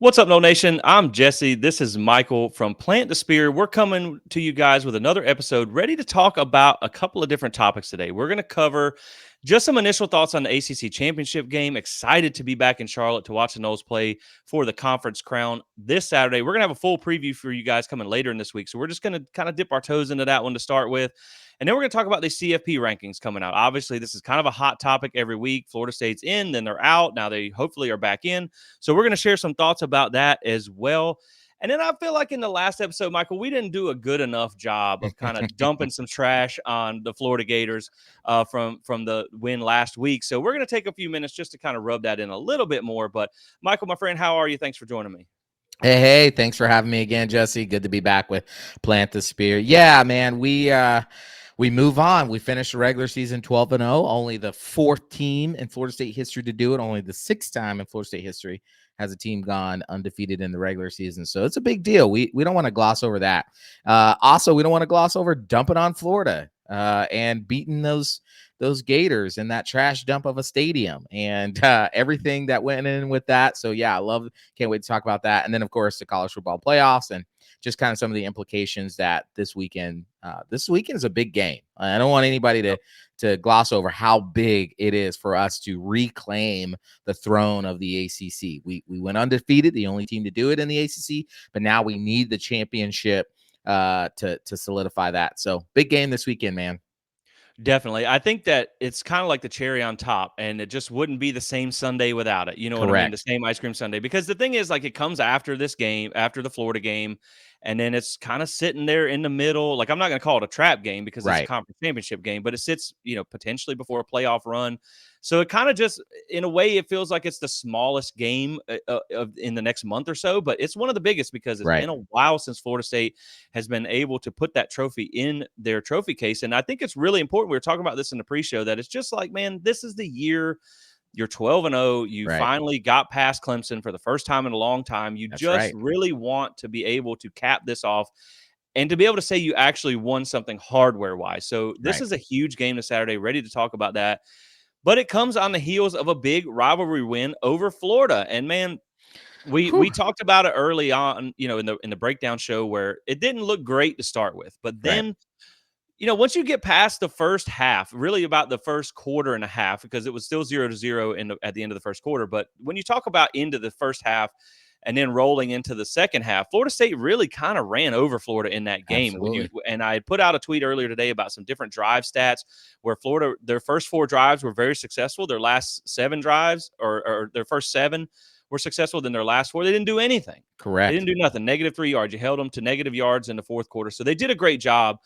What's up, No Nation? I'm Jesse. This is Michael from Plant the Spear. We're coming to you guys with another episode ready to talk about a couple of different topics today. We're going to cover just some initial thoughts on the ACC championship game. Excited to be back in Charlotte to watch the Noles play for the conference crown this Saturday. We're going to have a full preview for you guys coming later in this week. So we're just going to kind of dip our toes into that one to start with. And then we're going to talk about the CFP rankings coming out. Obviously, this is kind of a hot topic every week. Florida State's in, then they're out. Now they hopefully are back in. So we're going to share some thoughts about that as well. And then I feel like in the last episode, Michael, we didn't do a good enough job of kind of dumping some trash on the Florida Gators from the win last week. So we're going to take a few minutes just to kind of rub that in a little bit more. But Michael, my friend, how are you? Thanks for joining me. Hey, thanks for having me again, Jesse. Good to be back with Plant the Spear. Yeah, man, we move on. We finished the regular season 12-0, only the fourth team in Florida State history to do it, only the sixth time in Florida State history has a team gone undefeated in the regular season. So it's a big deal. We don't want to gloss over that. Also, we don't want to gloss over dumping on Florida and beating those Gators in that trash dump of a stadium and everything that went in with that. So yeah, can't wait to talk about that. And then of course the college football playoffs and just kind of some of the implications that this weekend is a big game. I don't want anybody to gloss over how big it is for us to reclaim the throne of the ACC. We went undefeated, the only team to do it in the ACC, but now we need the championship to solidify that. So big game this weekend, man. Definitely. I think that it's kind of like the cherry on top, and it just wouldn't be the same Sunday without it. You know what I mean? The Correct. same ice cream sundae. Because the thing is, like, it comes after this game, after the Florida game, and then it's kind of sitting there in the middle. Like, I'm not going to call it a trap game because it's a Right. conference championship game, but it sits, potentially before a playoff run. So it kind of just, in a way, it feels like it's the smallest game in the next month or so, but it's one of the biggest because it's Right. been a while since Florida State has been able to put that trophy in their trophy case. And I think it's really important. We were talking about this in the pre-show that it's just like, man, this is the year you're 12-0. You Right. finally got past Clemson for the first time in a long time. You That's just right. really want to be able to cap this off and to be able to say you actually won something hardware wise. So this Right. is a huge game this Saturday. Ready to talk about that. But it comes on the heels of a big rivalry win over Florida. And man, we Whew. talked about it early on, in the breakdown show where it didn't look great to start with. But Right. then, once you get past the first half, really about the first quarter and a half, because it was still 0-0 at the end of the first quarter. But when you talk about into the first half and then rolling into the second half, Florida State really kind of ran over Florida in that game. Absolutely. And I had put out a tweet earlier today about some different drive stats where Florida, their first 4 drives were very successful. Their last 7 drives or their first 7 were successful. Than their last 4, they didn't do anything. They Correct. didn't do nothing. -3 yards. You held them to negative yards in the fourth quarter. So they did a great job.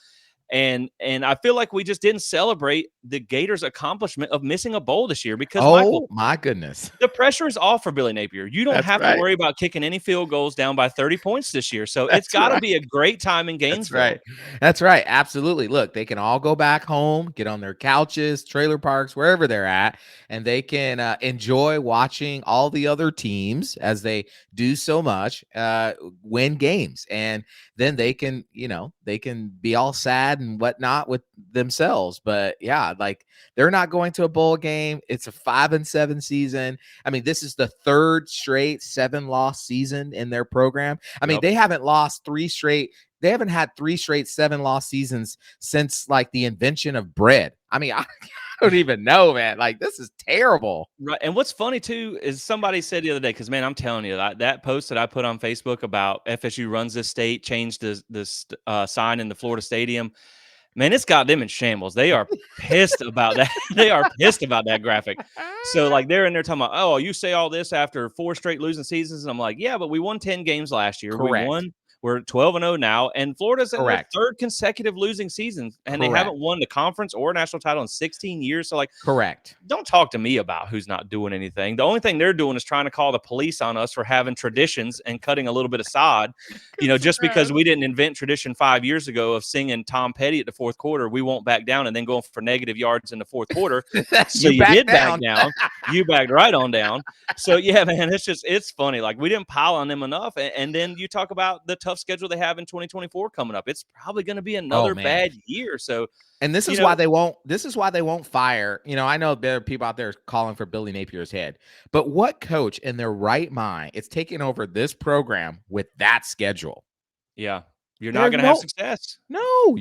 And I feel like we just didn't celebrate the Gators' accomplishment of missing a bowl this year because, Michael, Oh my goodness. the pressure is off for Billy Napier. You don't That's have to right. worry about kicking any field goals down by 30 points this year. So it's That's got to right. be a great time in That's Gainesville. right. That's right. Absolutely. Look, they can all go back home, get on their couches, trailer parks, wherever they're at, and they can enjoy watching all the other teams as they do so much win games. And then they can be all sad and whatnot with themselves. But yeah, like they're not going to a bowl game. It's a 5-7 season. I mean, this is the third straight 7-loss season in their program. I mean, Yep. they haven't lost 3 straight. They haven't had 3 straight 7-loss seasons since like the invention of bread. I mean, I don't even know, man. Like, this is terrible. Right. And what's funny too is somebody said the other day, because man, I'm telling you that post that I put on Facebook about FSU runs this state, changed this sign in the Florida Stadium. Man, it's got them in shambles. They are pissed about that. They are pissed about that graphic. So, like, they're in there talking about, oh, you say all this after 4 straight losing seasons. And I'm like, yeah, but we won 10 games last year. We Correct. won. We're 12-0 now. And Florida's in their Correct. 3rd consecutive losing season. And they Correct. haven't won the conference or national title in 16 years. So, like, Correct. don't talk to me about who's not doing anything. The only thing they're doing is trying to call the police on us for having traditions and cutting a little bit of sod. Just because we didn't invent tradition 5 years ago of singing Tom Petty at the fourth quarter, we won't back down, and then going for negative yards in the fourth quarter. So You you back did back down. down. You backed right on down. So yeah, man, it's funny. Like, we didn't pile on them enough. And then you talk about the tough schedule they have in 2024 coming up. It's probably going to be Oh another man. bad year. So, And this you is why know, they won't. This is why they won't fire. I know there are people out there calling for Billy Napier's head, but what coach in their right mind is taking over this program with that schedule? yeah, you're not There's going to have no, success. no.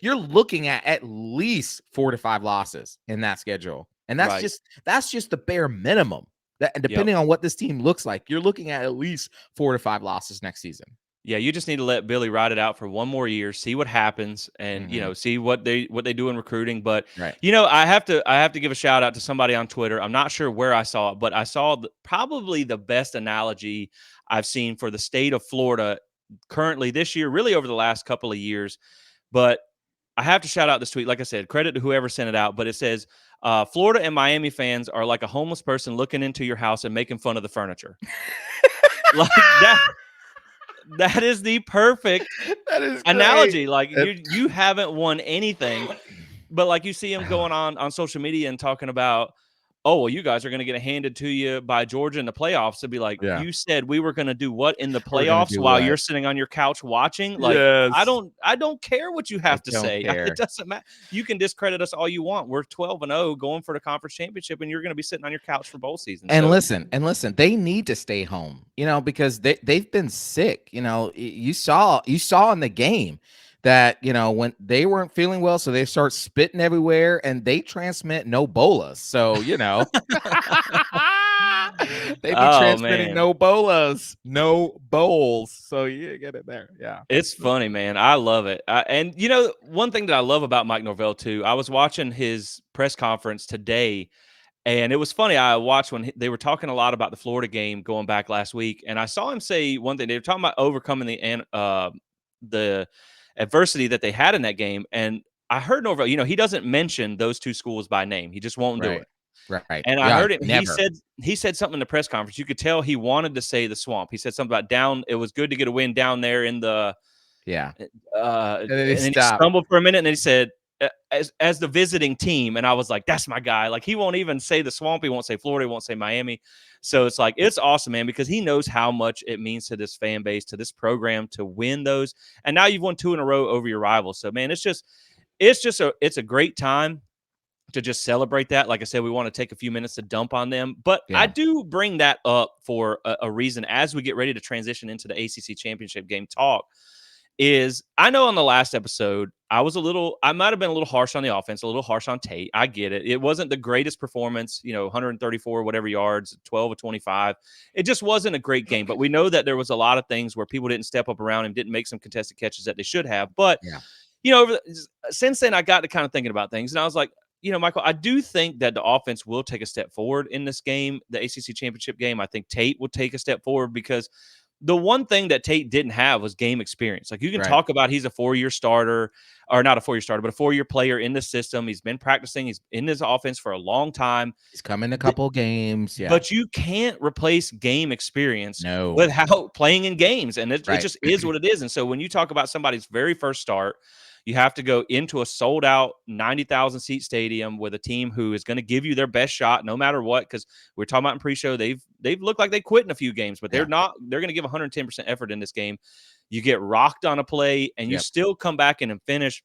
You're looking at least 4 to 5 losses in that schedule, and Right. that's just the bare minimum. That, and Yep. depending on what this team looks like, you're looking at least 4 to 5 losses next season. Yeah, you just need to let Billy ride it out for one more year, see what happens, and Hmm. see what they do in recruiting. But Right. I have to give a shout out to somebody on Twitter. I'm not sure where I saw it, but I saw probably the best analogy I've seen for the state of Florida currently this year, really over the last couple of years. But I have to shout out this tweet. Like I said, credit to whoever sent it out. But it says, Florida and Miami fans are like a homeless person looking into your house and making fun of the furniture. Like that is the perfect That is great. analogy. Like you haven't won anything, but like you see him going on social media and talking about, oh well, you guys are going to get it handed to you by Georgia in the playoffs. To be like, Yeah. you said we were going to do what in the We're gonna playoffs do while what? you're sitting on your couch watching. Like, I Yes. don't care what you I have to don't say. It care. doesn't matter. You can discredit us all you want. We're 12-0 going for the conference championship, and you're going to be sitting on your couch for bowl season. So And listen, they need to stay home, because they've been sick. You saw in the game that, when they weren't feeling well, so they start spitting everywhere and they transmit no bolas. So, they be oh transmitting man. no bolas, no bowls. So you get it there. Yeah. It's funny, man. I love it. And one thing that I love about Mike Norvell too, I was watching his press conference today, and it was funny. I watched when they were talking a lot about the Florida game going back last week, and I saw him say one thing. They were talking about overcoming the adversity that they had in that game, and I heard Norvell. He doesn't mention those two schools by name. He just won't do Right. it. Right. And I Yeah. heard him. He Never. said something in the press conference. You could tell he wanted to say the swamp. He said something about down. It was good to get a win down there in the Yeah. and And then they then he stop. stumbled for a minute, and then he said, as the visiting team," and I was like, "That's my guy." Like, he won't even say the swamp. He won't say Florida. He won't say Miami. So it's like it's awesome, man, because he knows how much it means to this fan base, to this program, to win those. And now you've won 2 in a row over your rivals. So man, it's a great time to just celebrate that. Like I said, we want to take a few minutes to dump on them, but I Yeah. do bring that up for a reason as we get ready to transition into the ACC championship game talk. Is I know on the last episode, I might have been a little harsh on the offense, a little harsh on Tate. I get it. It wasn't the greatest performance, 134 whatever yards, 12 of 25. It just wasn't a great game. But we know that there was a lot of things where people didn't step up around him, didn't make some contested catches that they should have. But Yeah. since then, I got to kind of thinking about things, and I was like, Michael, I do think that the offense will take a step forward in this game, the ACC championship game. I think Tate will take a step forward because the one thing that Tate didn't have was game experience. Like, you can Right. talk about he's a 4-year starter, or not a 4-year starter, but a 4-year player in the system. He's been practicing. He's in this offense for a long time. He's come in a couple games. Yeah. But you can't replace game experience No. without playing in games, and it Right. just is what it is. And so when you talk about somebody's very first start, you have to go into a sold out 90,000 seat stadium with a team who is going to give you their best shot no matter what. Because we're talking about in pre-show, they've looked like they quit in a few games, but they're Yeah. not. They're going to give 110% effort in this game. You get rocked on a play, and you Yep. still come back in and finish.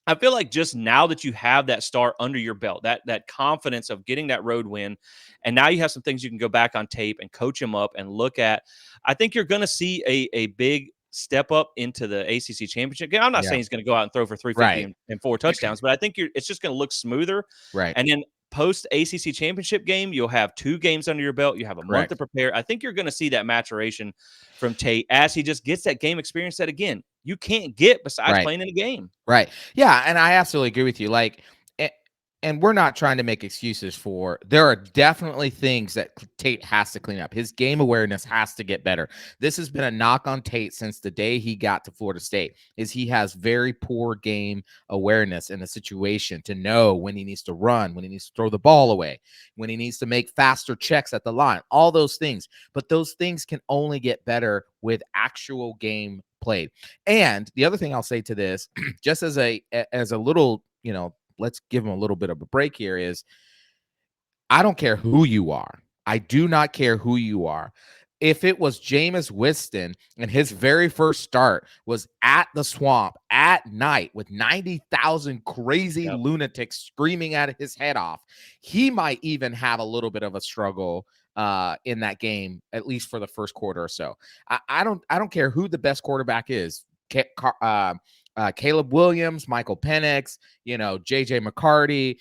I feel like just now that you have that start under your belt, that confidence of getting that road win, and now you have some things you can go back on tape and coach him up and look at. I think you're going to see a big step up into the ACC championship game. I'm not Yeah. saying he's going to go out and throw for 350 Right. and 4 touchdowns, but I think it's just going to look smoother. Right. And then post ACC championship game, you'll have 2 games under your belt. You have a month to Correct. prepare. I think you're going to see that maturation from Tate as he just gets that game experience that, again, you can't get besides Right. playing in a game. Right. Yeah, and I absolutely agree with you. Like, and we're not trying to make excuses for. There are definitely things that Tate has to clean up. His game awareness has to get better. This has been a knock on Tate since the day he got to Florida State. Is he has very poor game awareness in the situation to know when he needs to run, when he needs to throw the ball away, when he needs to make faster checks at the line. All those things, but those things can only get better with actual game played. And the other thing I'll say to this, just as a little, let's give him a little bit of a break here, is I don't care who you are. I do not care who you are. if it was Jameis Winston and his very first start was at the Swamp at night with 90,000 crazy Yep. lunatics screaming at his head off, he might even have a little bit of a struggle in that game, at least for the first quarter or so. I don't care who the best quarterback is. Caleb Williams, Michael Penix, JJ McCarty,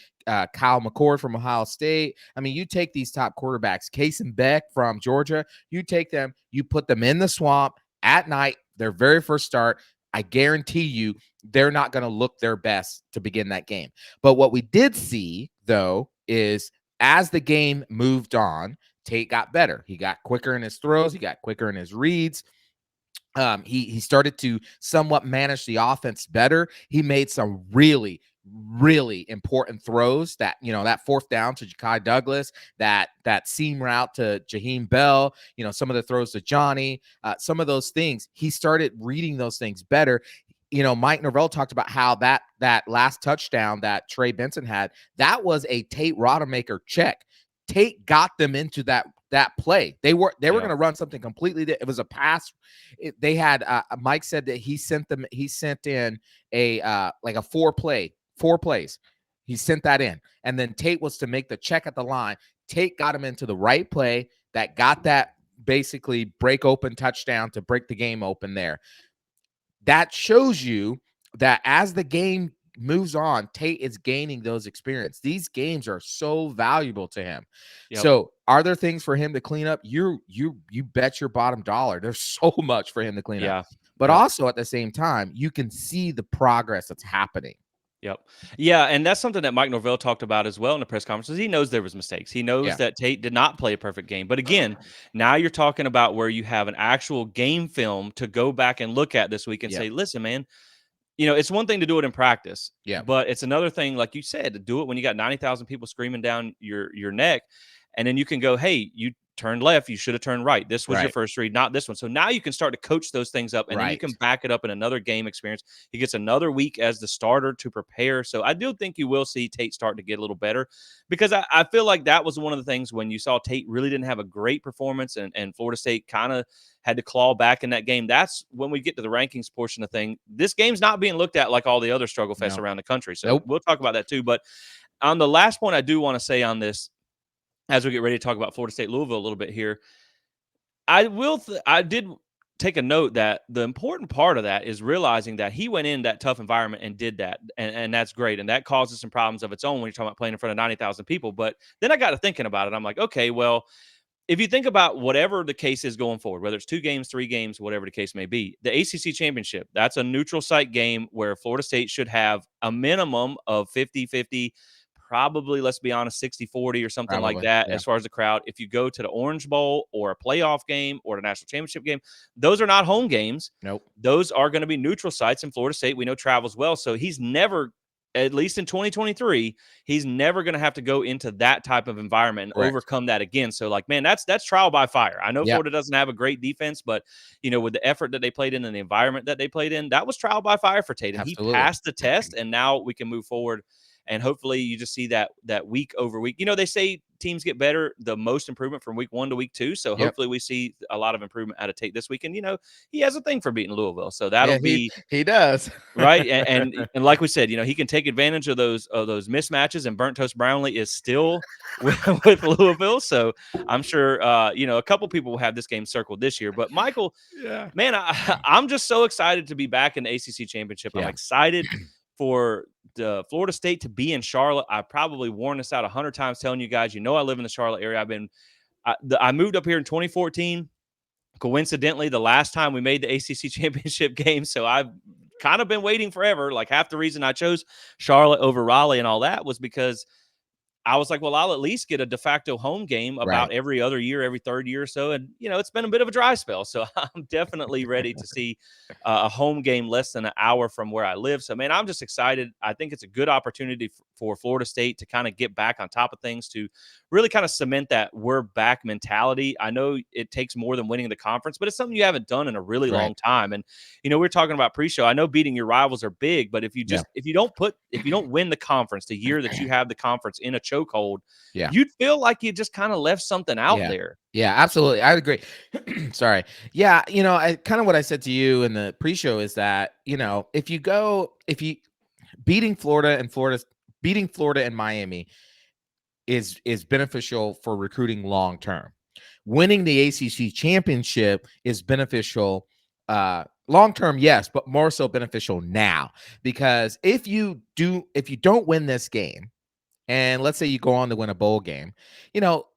Kyle McCord from Ohio State. I mean, you take these top quarterbacks, Case and Beck from Georgia, you take them, you put them in the Swamp at night, their very first start. I guarantee you they're not going to look their best to begin that game. But what we did see, though, is as the game moved on, Tate got better. He got quicker in his throws. He got quicker in his reads. He started to somewhat manage the offense better. He made some really, really important throws. That fourth down to Ja'Kai Douglas, that seam route to Jaheim Bell, some of the throws to Johnny, some of those things. He started reading those things better. Mike Norvell talked about how that last touchdown that Trey Benson had, that was a Tate Rodemaker check. Tate got them into that play. They were going to run something completely different. It was a pass. They had Mike said that he sent in a like a four plays. He sent that in, and then Tate was to make the check at the line. Tate got him into the right play that got that basically break open touchdown to break the game open there. That shows you that as the game moves on, Tate is gaining those experience. These games are so valuable to him. Yep. So are there things for him to clean up? You bet your bottom dollar. There's so much for him to clean up. But also at the same time, you can see the progress that's happening. Yep. Yeah, and that's something that Mike Norvell talked about as well in the press conferences. He knows there was mistakes. He knows that Tate did not play a perfect game. But again, now you're talking about where you have an actual game film to go back and look at this week and say, listen, man, it's one thing to do it in practice, but it's another thing, like you said, to do it when you got 90,000 people screaming down your neck, and then you can go, hey, you turned left, you should have turned right. This was your first read, not this one. So now you can start to coach those things up, and then you can back it up in another game experience. He gets another week as the starter to prepare. So I do think you will see Tate start to get a little better, because I feel like that was one of the things when you saw Tate really didn't have a great performance, and Florida State kind of had to claw back in that game. That's when we get to the rankings portion of thing. This game's not being looked at like all the other struggle fests around the country. So we'll talk about that too. But on the last point I do want to say on this, as we get ready to talk about Florida State Louisville a little bit here, I did take a note that the important part of that is realizing that he went in that tough environment and did that. And that's great. And that causes some problems of its own when you're talking about playing in front of 90,000 people. But then I got to thinking about it. I'm like, okay, well, if you think about whatever the case is going forward, whether it's 2 games, 3 games, whatever the case may be, the ACC championship, that's a neutral site game where Florida State should have a minimum of 50-50, probably, let's be honest, 60-40 or something like that as far as the crowd. If you go to the Orange Bowl or a playoff game or the national championship game, those are not home games. Nope. Those are going to be neutral sites, and Florida State, we know, travels well. So he's never, at least in 2023, he's never going to have to go into that type of environment and overcome that again. So, like, man, that's trial by fire. I know Florida doesn't have a great defense, but, with the effort that they played in and the environment that they played in, that was trial by fire for Tate. And he passed the test, and now we can move forward. And hopefully you just see that week over week. They say teams get better, the most improvement from week 1 to week 2. So hopefully we see a lot of improvement out of Tate this week. And, he has a thing for beating Louisville. So that'll be – he does. right. And like we said, he can take advantage of those mismatches, and Burnt Toast Brownlee is still with Louisville. So I'm sure, a couple people will have this game circled this year. But Michael, man, I'm just so excited to be back in the ACC championship. I'm excited for the Florida State to be in Charlotte. I probably worn this out 100 times telling you guys, I live in the Charlotte area. I moved up here in 2014. Coincidentally, the last time we made the ACC championship game. So I've kind of been waiting forever. Like, half the reason I chose Charlotte over Raleigh and all that was because I was like, well, I'll at least get a de facto home game about every other year, every third year or so. And, it's been a bit of a dry spell. So I'm definitely ready to see a home game less than an hour from where I live. So, man, I'm just excited. I think it's a good opportunity for Florida State to kind of get back on top of things, to really kind of cement that we're back mentality? I know it takes more than winning the conference, but it's something you haven't done in a really Right. long time. And we're talking about pre-show. I know beating your rivals are big, but if you Yeah. just if you don't win the conference the year that you have the conference in a chokehold, Yeah. you'd feel like you just kind of left something out Yeah. there. Yeah, absolutely. I agree. Sorry. Yeah, I kind of what I said to you in the pre-show is that, if you beating Florida and Miami is beneficial for recruiting long term. Winning the ACC championship is beneficial long term, yes, but more so beneficial now, because if you don't win this game, and let's say you go on to win a bowl game, you know,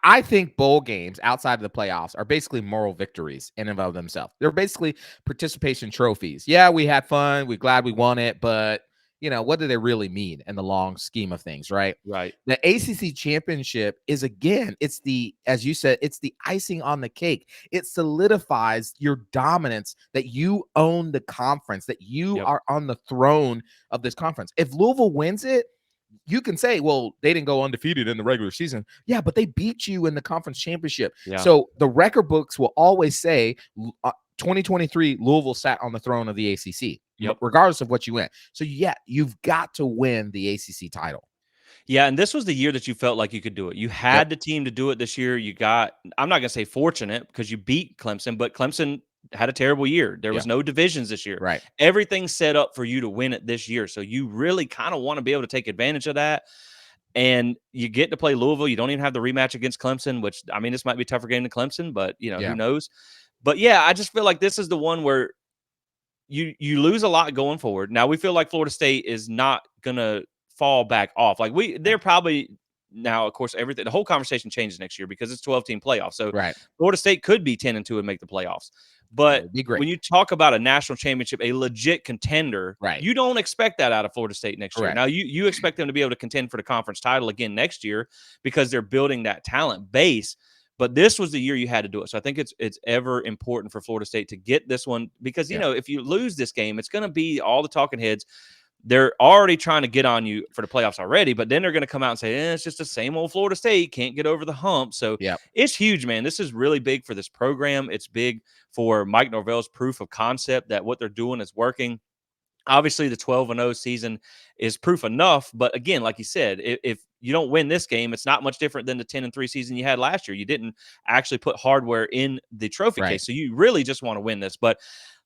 I think bowl games outside of the playoffs are basically moral victories in and of themselves. They're basically participation trophies. Yeah, we had fun. We're glad we won it, but what do they really mean in the long scheme of things, right? Right. The ACC championship is, again, as you said, it's the icing on the cake. It solidifies your dominance, that you own the conference, that you Yep. are on the throne of this conference. If Louisville wins it, you can say, well, they didn't go undefeated in the regular season. Yeah, but they beat you in the conference championship. Yeah. So the record books will always say 2023 Louisville sat on the throne of the ACC, Yep. regardless of what you win. So yeah, you've got to win the ACC title. Yeah, and this was the year that you felt like you could do it. You Yep. had the team to do it this year. I'm not going to say fortunate because you beat Clemson, but Clemson had a terrible year. There Yeah. was no divisions this year. Right. Everything's set up for you to win it this year. So you really kind of want to be able to take advantage of that. And you get to play Louisville. You don't even have the rematch against Clemson, which, I mean, this might be a tougher game than Clemson, but, who Yeah. knows? But, yeah, I just feel like this is the one where you lose a lot going forward. Now we feel like Florida State is not gonna fall back off. Like they're probably now, of course, the whole conversation changes next year because it's 12-team playoff. So Right. Florida State could be 10-2 and make the playoffs. That But would be great. when you talk about a national championship, a legit contender, Right. you don't expect that out of Florida State next year. Correct. Now you expect them to be able to contend for the conference title again next year because they're building that talent base. But this was the year you had to do it. So I think it's ever important for Florida State to get this one because, Yeah. if you lose this game, it's going to be all the talking heads. They're already trying to get on you for the playoffs already, but then they're going to come out and say, it's just the same old Florida State. Can't get over the hump. So Yeah. it's huge, man. This is really big for this program. It's big for Mike Norvell's proof of concept that what they're doing is working. Obviously, the 12-0 season is proof enough. But again, like you said, if you don't win this game, it's not much different than the 10-3 season you had last year. You didn't actually put hardware in the trophy Right. case. So you really just want to win this. But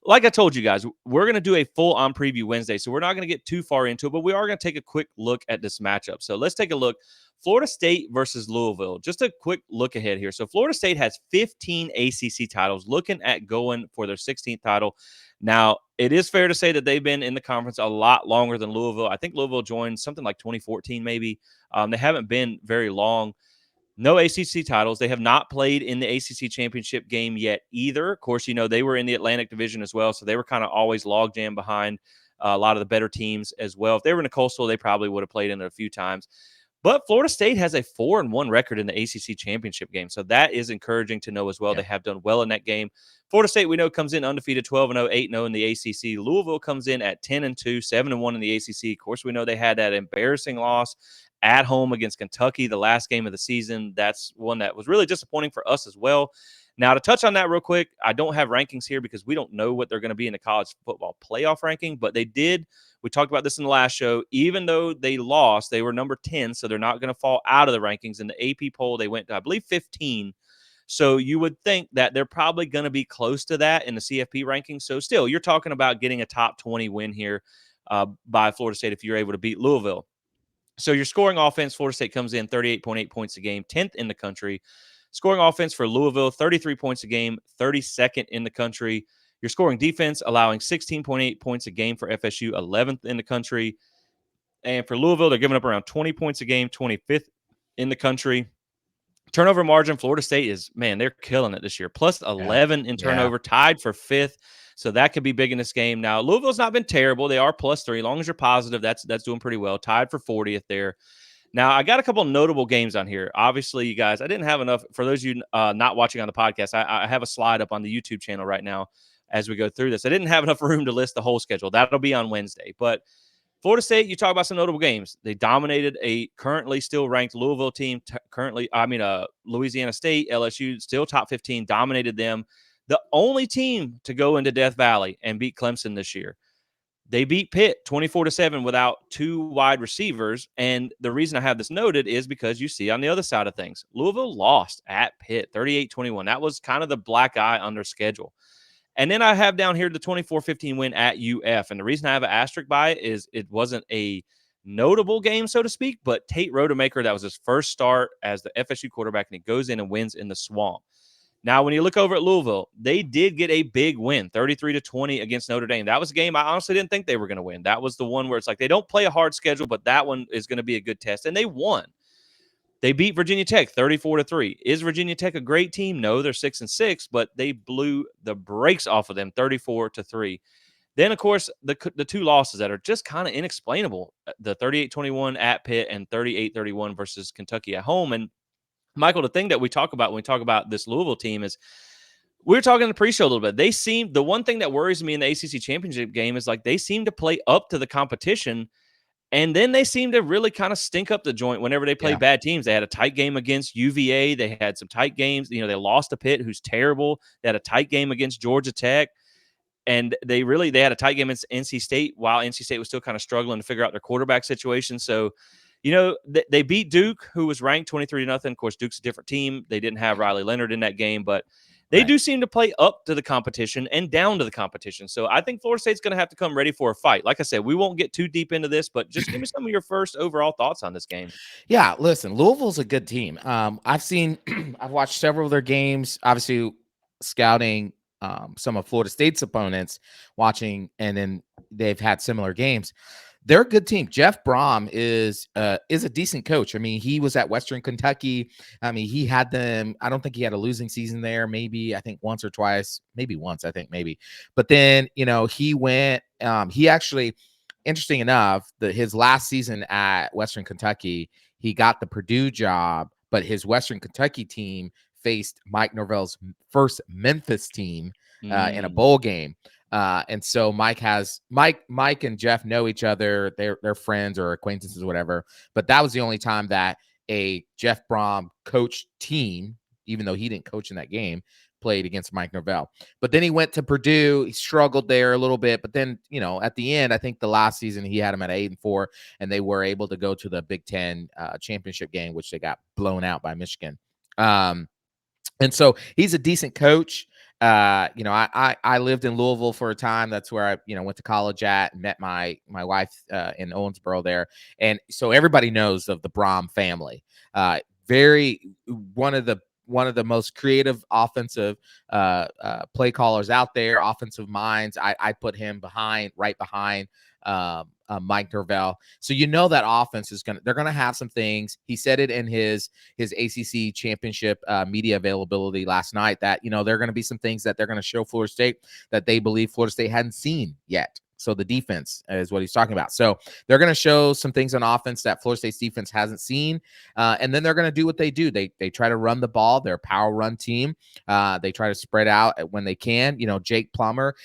like I told you guys, we're going to do a full on preview Wednesday. So we're not going to get too far into it, but we are going to take a quick look at this matchup. So let's take a look. Florida State versus Louisville. Just a quick look ahead here. So Florida State has 15 ACC titles, looking at going for their 16th title. Now, it is fair to say that they've been in the conference a lot longer than Louisville. I think Louisville joined something like 2014, maybe. They haven't been very long. No ACC titles. They have not played in the ACC championship game yet either. Of course, they were in the Atlantic Division as well, so they were kind of always logjam behind a lot of the better teams as well. If they were in the Coastal, they probably would have played in it a few times. But Florida State has a 4-1 record in the ACC championship game. So that is encouraging to know as well. Yeah. They have done well in that game. Florida State, we know, comes in undefeated 12-0, 8-0 in the ACC. Louisville comes in at 10-2, 7-1 in the ACC. Of course, we know they had that embarrassing loss at home against Kentucky, the last game of the season. That's one that was really disappointing for us as well. Now, to touch on that real quick, I don't have rankings here because we don't know what they're going to be in the college football playoff ranking, but they did. We talked about this in the last show. Even though they lost, they were number 10, so they're not going to fall out of the rankings. In the AP poll, they went to, I believe, 15. So you would think that they're probably going to be close to that in the CFP rankings. So still, you're talking about getting a top 20 win here by Florida State if you're able to beat Louisville. So your scoring offense, Florida State comes in 38.8 points a game, 10th in the country. Scoring offense for Louisville, 33 points a game, 32nd in the country. Your scoring defense, allowing 16.8 points a game for FSU, 11th in the country. And for Louisville, they're giving up around 20 points a game, 25th in the country. Turnover margin, Florida State is, man, they're killing it this year. Plus 11 in turnover, tied for 5th. So that could be big in this game. Now, Louisville's not been terrible. They are +3. As long as you're positive, that's doing pretty well. Tied for 40th there. Now, I got a couple of notable games on here. Obviously, you guys, I didn't have enough. For those of you not watching on the podcast, I have a slide up on the YouTube channel right now as we go through this. I didn't have enough room to list the whole schedule. That'll be on Wednesday. But Florida State, you talk about some notable games. They dominated a currently still ranked Louisville team. Louisiana State, LSU, still top 15, dominated them. The only team to go into Death Valley and beat Clemson this year. They beat Pitt 24-7 without two wide receivers. And the reason I have this noted is because you see on the other side of things, Louisville lost at Pitt 38-21. That was kind of the black eye on their schedule. And then I have down here the 24-15 win at UF. And the reason I have an asterisk by it is it wasn't a notable game, so to speak, but Tate Rodemaker, that was his first start as the FSU quarterback, and he goes in and wins in the Swamp. Now, when you look over at Louisville, they did get a big win, 33-20 against Notre Dame. That was a game I honestly didn't think they were going to win. That was the one where it's like they don't play a hard schedule, but that one is going to be a good test. And they won. They beat Virginia Tech 34-3. Is Virginia Tech a great team? No, they're 6-6, but they blew the brakes off of them 34-3. Then, of course, the two losses that are just kind of inexplainable, the 38-21 at Pitt and 38-31 versus Kentucky at home. And Michael, the thing that we talk about when we talk about this Louisville team is we were talking in the pre-show a little bit. The one thing that worries me in the ACC championship game is like they seem to play up to the competition, and then they seem to really kind of stink up the joint whenever they play bad teams. They had a tight game against UVA. They had some tight games. You know, they lost to Pitt, who's terrible. They had a tight game against Georgia Tech. And they had a tight game against NC State while NC State was still kind of struggling to figure out their quarterback situation. So, you know, they beat Duke, who was ranked 23-0. Of course, Duke's a different team. They didn't have Riley Leonard in that game, but they do seem to play up to the competition and down to the competition. So I think Florida State's going to have to come ready for a fight. Like I said, we won't get too deep into this, but just give me some of your first overall thoughts on this game. Yeah, listen, Louisville's a good team. I've watched several of their games, obviously scouting some of Florida State's opponents, watching, and then they've had similar games. They're a good team. Jeff Brom is a decent coach. I mean, he was at Western Kentucky. I mean, he had them. I don't think he had a losing season there. Maybe I think once or twice. Maybe once. I think maybe. But then he went. He actually, interesting enough, his last season at Western Kentucky, he got the Purdue job, but his Western Kentucky team faced Mike Norvell's first Memphis team in a bowl game. And so Mike and Jeff know each other. They're friends or acquaintances or whatever. But that was the only time that a Jeff Brom coached team, even though he didn't coach in that game, played against Mike Norvell. But then he went to Purdue. He struggled there a little bit. But then, at the end, I think the last season he had him at 8-4, and they were able to go to the Big Ten championship game, which they got blown out by Michigan. And so he's a decent coach. I lived in Louisville for a time. That's where I, went to college at and met my wife in Owensboro there. And so everybody knows of the Brom family. One of the most creative offensive play callers out there, offensive minds. I put him right behind Mike Norvell. So that offense they're gonna have some things. He said it in his ACC championship media availability last night that there are gonna be some things that they're gonna show Florida State that they believe Florida State hadn't seen yet. So the defense is what he's talking about. So they're going to show some things on offense that Florida State's defense hasn't seen. And then they're going to do what they do. They try to run the ball. They're a power run team. They try to spread out when they can. Jake Plummer,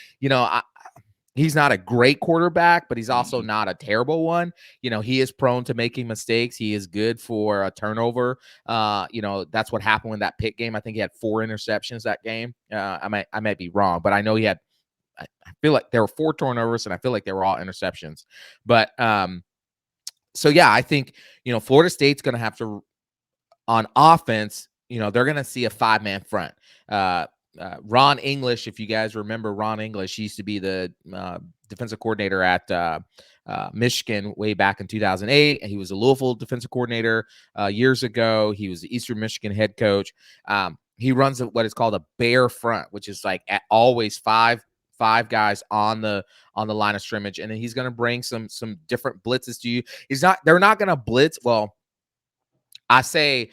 he's not a great quarterback, but he's also not a terrible one. He is prone to making mistakes. He is good for a turnover. That's what happened in that Pitt game. I think he had 4 interceptions that game. I might be wrong, but I know he had, I feel like there were 4 turnovers, and I feel like they were all interceptions. But so yeah, I think Florida State's going to have to, on offense, they're going to see a 5-man front. Ron English, if you guys remember Ron English, he used to be the defensive coordinator at Michigan way back in 2008, and he was a Louisville defensive coordinator years ago. He was the Eastern Michigan head coach. He runs what is called a bear front, which is like always five guys on the line of scrimmage, and then he's going to bring some different blitzes to you. They're not going to blitz. Well, I say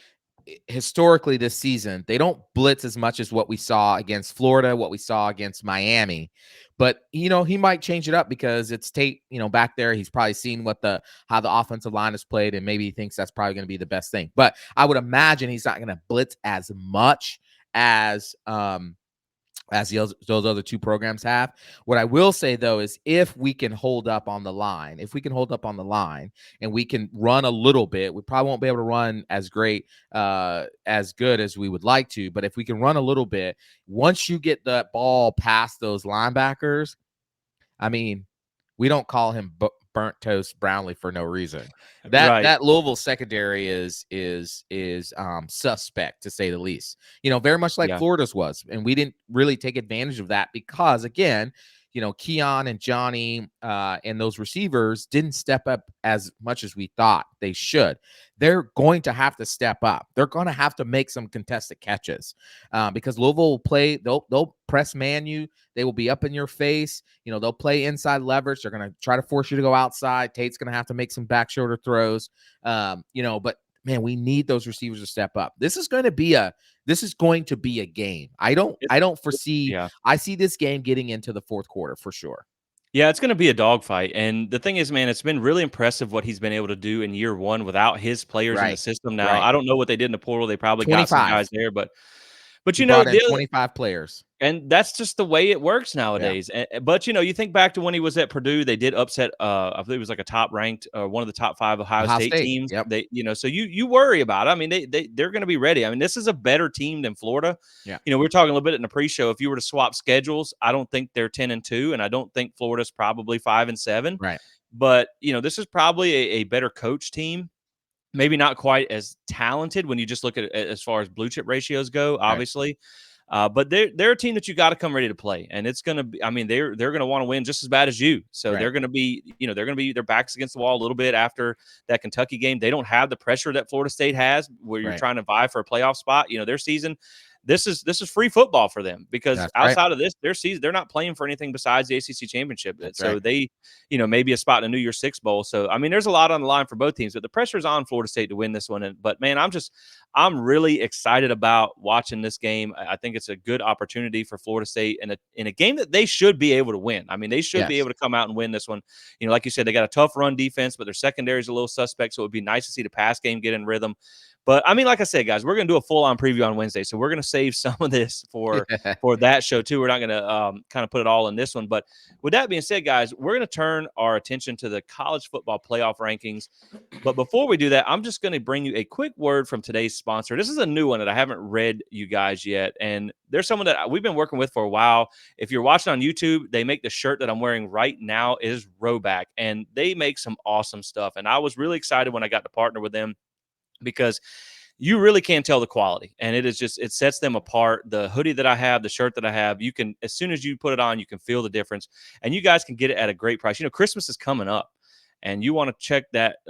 historically this season, they don't blitz as much as what we saw against Florida, what we saw against Miami. But, he might change it up because it's Tate, back there. He's probably seen how the offensive line is played, and maybe he thinks that's probably going to be the best thing. But I would imagine he's not going to blitz as much as as those other two programs have. What I will say, though, is if we can hold up on the line, and we can run a little bit, we probably won't be able to run as great, as good as we would like to. But if we can run a little bit, once you get that ball past those linebackers, I mean, we don't call him burnt toast Brownlee for no reason. Right. That Louisville secondary is suspect, to say the least. Very much like Yeah. Florida's was, and we didn't really take advantage of that because, again, Keon and Johnny and those receivers didn't step up as much as we thought they should. They're going to have to step up. They're going to have to make some contested catches because Louisville will play. They'll press man you. They will be up in your face. They'll play inside leverage. They're going to try to force you to go outside. Tate's going to have to make some back shoulder throws. But man, we need those receivers to step up. This is going to be a game. I don't foresee. Yeah. I see this game getting into the fourth quarter for sure. Yeah, it's going to be a dogfight. And the thing is, man, it's been really impressive what he's been able to do in year one without his players in the Right. system. Now, Right. I don't know what they did in the portal. They probably got some 25. guys there, but He brought in the 25 players. and that's just the way it works nowadays. But you think back to when he was at Purdue, they did upset. I believe it was like a top ranked, one of the top 5 Ohio State teams. Yep. They, so you worry about it. I mean, they're going to be ready. I mean, this is a better team than Florida. Yeah. We were talking a little bit in the pre-show. If you were to swap schedules, I don't think they're 10-2, and I don't think Florida's probably 5-7. Right. But this is probably a better coach team. Maybe not quite as talented when you just look at it as far as blue chip ratios go, obviously. Right. But they're a team that you got to come ready to play, and it's going to be. I mean, they're going to want to win just as bad as you. So they're going to be, they're going to be their backs against the wall a little bit after that Kentucky game. They don't have the pressure that Florida State has, where you're trying to vie for a playoff spot. Their season. This is free football for them because outside of this, their season, they're not playing for anything besides the ACC championship. So they, maybe a spot in a New Year's Six bowl. So I mean, there's a lot on the line for both teams, but the pressure's on Florida State to win this one. But man, I'm really excited about watching this game. I think it's a good opportunity for Florida State in a game that they should be able to win. I mean, they should be able to come out and win this one. Like you said, they got a tough run defense, but their secondary is a little suspect. So it would be nice to see the pass game get in rhythm. But I mean, like I said, guys, we're going to do a full-on preview on Wednesday, so we're going to save some of this for that show too. We're not going to kind of put it all in this one. But with that being said, guys, we're going to turn our attention to the college football playoff rankings. But before we do that, I'm just going to bring you a quick word from today's sponsor. This is a new one that I haven't read you guys yet, and there's someone that we've been working with for a while. If you're watching on YouTube, they make the shirt that I'm wearing right now is Rowback, and they make some awesome stuff. And I was really excited when I got to partner with them, because you really can tell the quality, and it sets them apart. The hoodie that I have, the shirt that I have, you can, as soon as you put it on, you can feel the difference, and you guys can get it at a great price. Christmas is coming up, and you want to check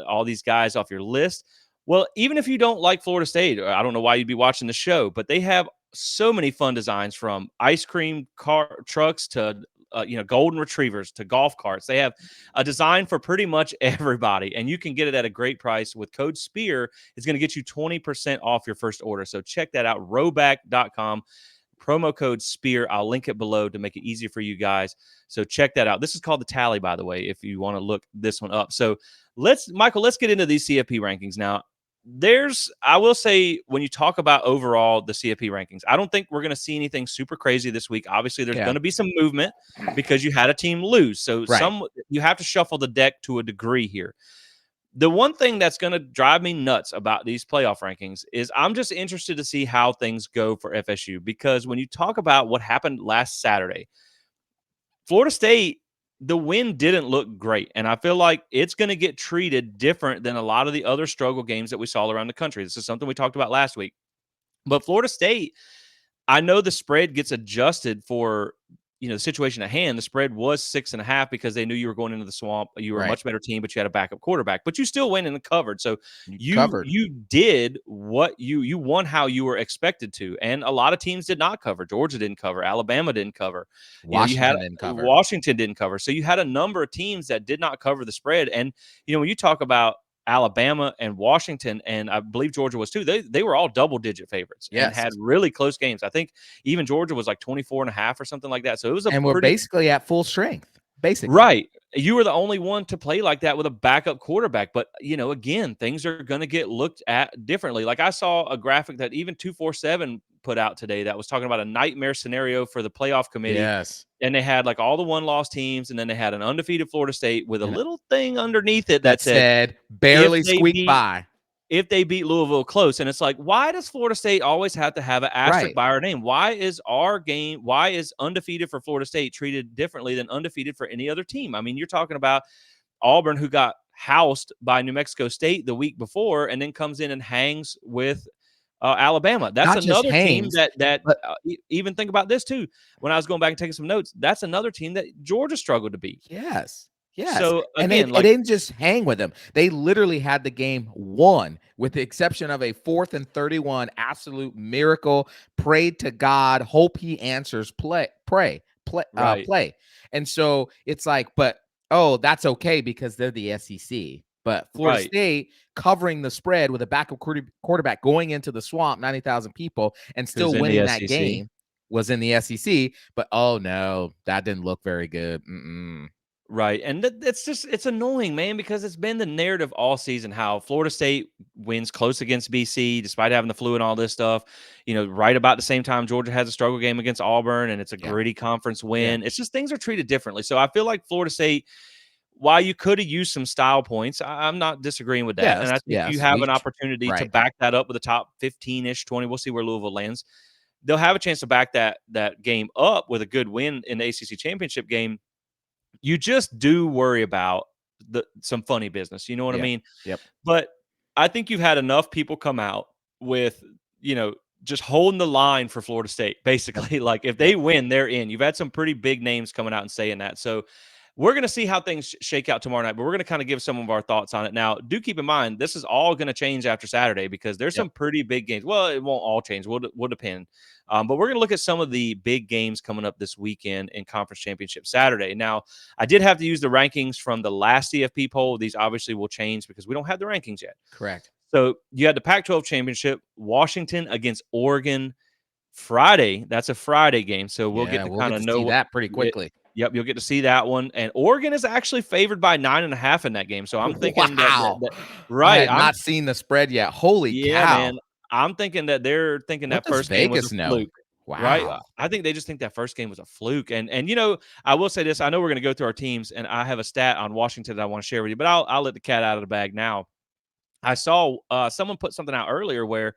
all these guys off your list. Well, even if you don't like Florida State, I don't know why you'd be watching the show, but they have so many fun designs, from ice cream car trucks to golden retrievers to golf carts. They have a design for pretty much everybody, and you can get it at a great price. With code SPEAR, it's going to get you 20% off your first order. So check that out, rowback.com. Promo code SPEAR. I'll link it below to make it easy for you guys. So check that out. This is called the Tally, by the way, if you want to look this one up. So Michael, let's get into these CFP rankings now. I will say, when you talk about overall the CFP rankings, I don't think we're going to see anything super crazy this week. Obviously, there's going to be some movement because you had a team lose. So you have to shuffle the deck to a degree here. The one thing that's going to drive me nuts about these playoff rankings is I'm just interested to see how things go for FSU, because when you talk about what happened last Saturday, Florida State, the win didn't look great, and I feel like it's going to get treated different than a lot of the other struggle games that we saw around the country. This is something we talked about last week. But Florida State, I know the spread gets adjusted for the situation at hand. The spread was 6.5 because they knew you were going into the swamp. You were a much better team, but you had a backup quarterback. But you still went and covered. So you did what you won how you were expected to. And a lot of teams did not cover. Georgia didn't cover. Alabama didn't cover. Washington didn't cover. So you had a number of teams that did not cover the spread. And when you talk about Alabama and Washington, and I believe Georgia was too, they were all double-digit favorites and had really close games. I think even Georgia was like 24.5 or something like that. So it was we're basically at full strength, basically. Right. You were the only one to play like that with a backup quarterback. But, again, things are going to get looked at differently. Like, I saw a graphic that even 247 put out today that was talking about a nightmare scenario for the playoff committee. Yes. And they had like all the one-loss teams, and then they had an undefeated Florida State with a And little thing underneath it that that said, said, if barely they squeaked beat by. if they beat Louisville close. And it's like, why does Florida State always have to have an asterisk Right. by our name? Why is undefeated for Florida State treated differently than undefeated for any other team? I mean, you're talking about Auburn, who got housed by New Mexico State the week before and then comes in and hangs with Alabama. That's Not just another team hangs, that but even think about this too. When I was going back and taking some notes, that's another team that Georgia struggled to beat. yes. Yes. So And they again, like, didn't just hang with them. They literally had the game won, with the exception of a 4th and 31 absolute miracle. Prayed to God, hope he answers play. right, And so it's like, but oh, that's okay because they're the SEC. But Florida right. State covering the spread with a backup quarterback going into the swamp, 90,000 people, and It was still in winning the that SEC. game was in the SEC. But oh no, that didn't look very good. Mm-mm. Right. And it's annoying, man, because it's been the narrative all season how Florida State wins close against BC despite having the flu and all this stuff. Right about the same time Georgia has a struggle game against Auburn and it's a Yeah. gritty conference Yeah. win. It's just things are treated differently. So I feel like Florida State, while you could have used some style points, I'm not disagreeing with that. And I think you Yes. have an opportunity to Right. back that up with a top 15-ish, 20. We'll see where Louisville lands. They'll have a chance to back that game up with a good win in the ACC championship game. You just do worry about some funny business. You know what I Yeah. mean? Yep. But I think you've had enough people come out with, just holding the line for Florida State, Yep. basically. Like, if Yep. they win, they're in. You've had some pretty big names coming out and saying that. So we're going to see how things shake out tomorrow night, but we're going to kind of give some of our thoughts on it. Now, do keep in mind, this is all going to change after Saturday because there's Yep. some pretty big games. Well, it won't all change. We'll depend. But we're going to look at some of the big games coming up this weekend in Conference Championship Saturday. Now, I did have to use the rankings from the last CFP poll. These obviously will change because we don't have the rankings yet. Correct. So you had the Pac-12 championship, Washington against Oregon Friday. That's a Friday game. So we'll get to We'll kind get of to know see what. that pretty quickly. Yep, you'll get to see that one. And Oregon is actually favored by 9.5 in that game. So I'm thinking Wow. I right. had not seen the spread yet. Holy Yeah, cow. man. I'm thinking that they're thinking What that does first game was a Vegas know? fluke. Right? Wow. I think they just think that first game was a fluke. And I will say this. I know we're going to go through our teams, and I have a stat on Washington that I want to share with you, but I'll let the cat out of the bag now. I saw someone put something out earlier where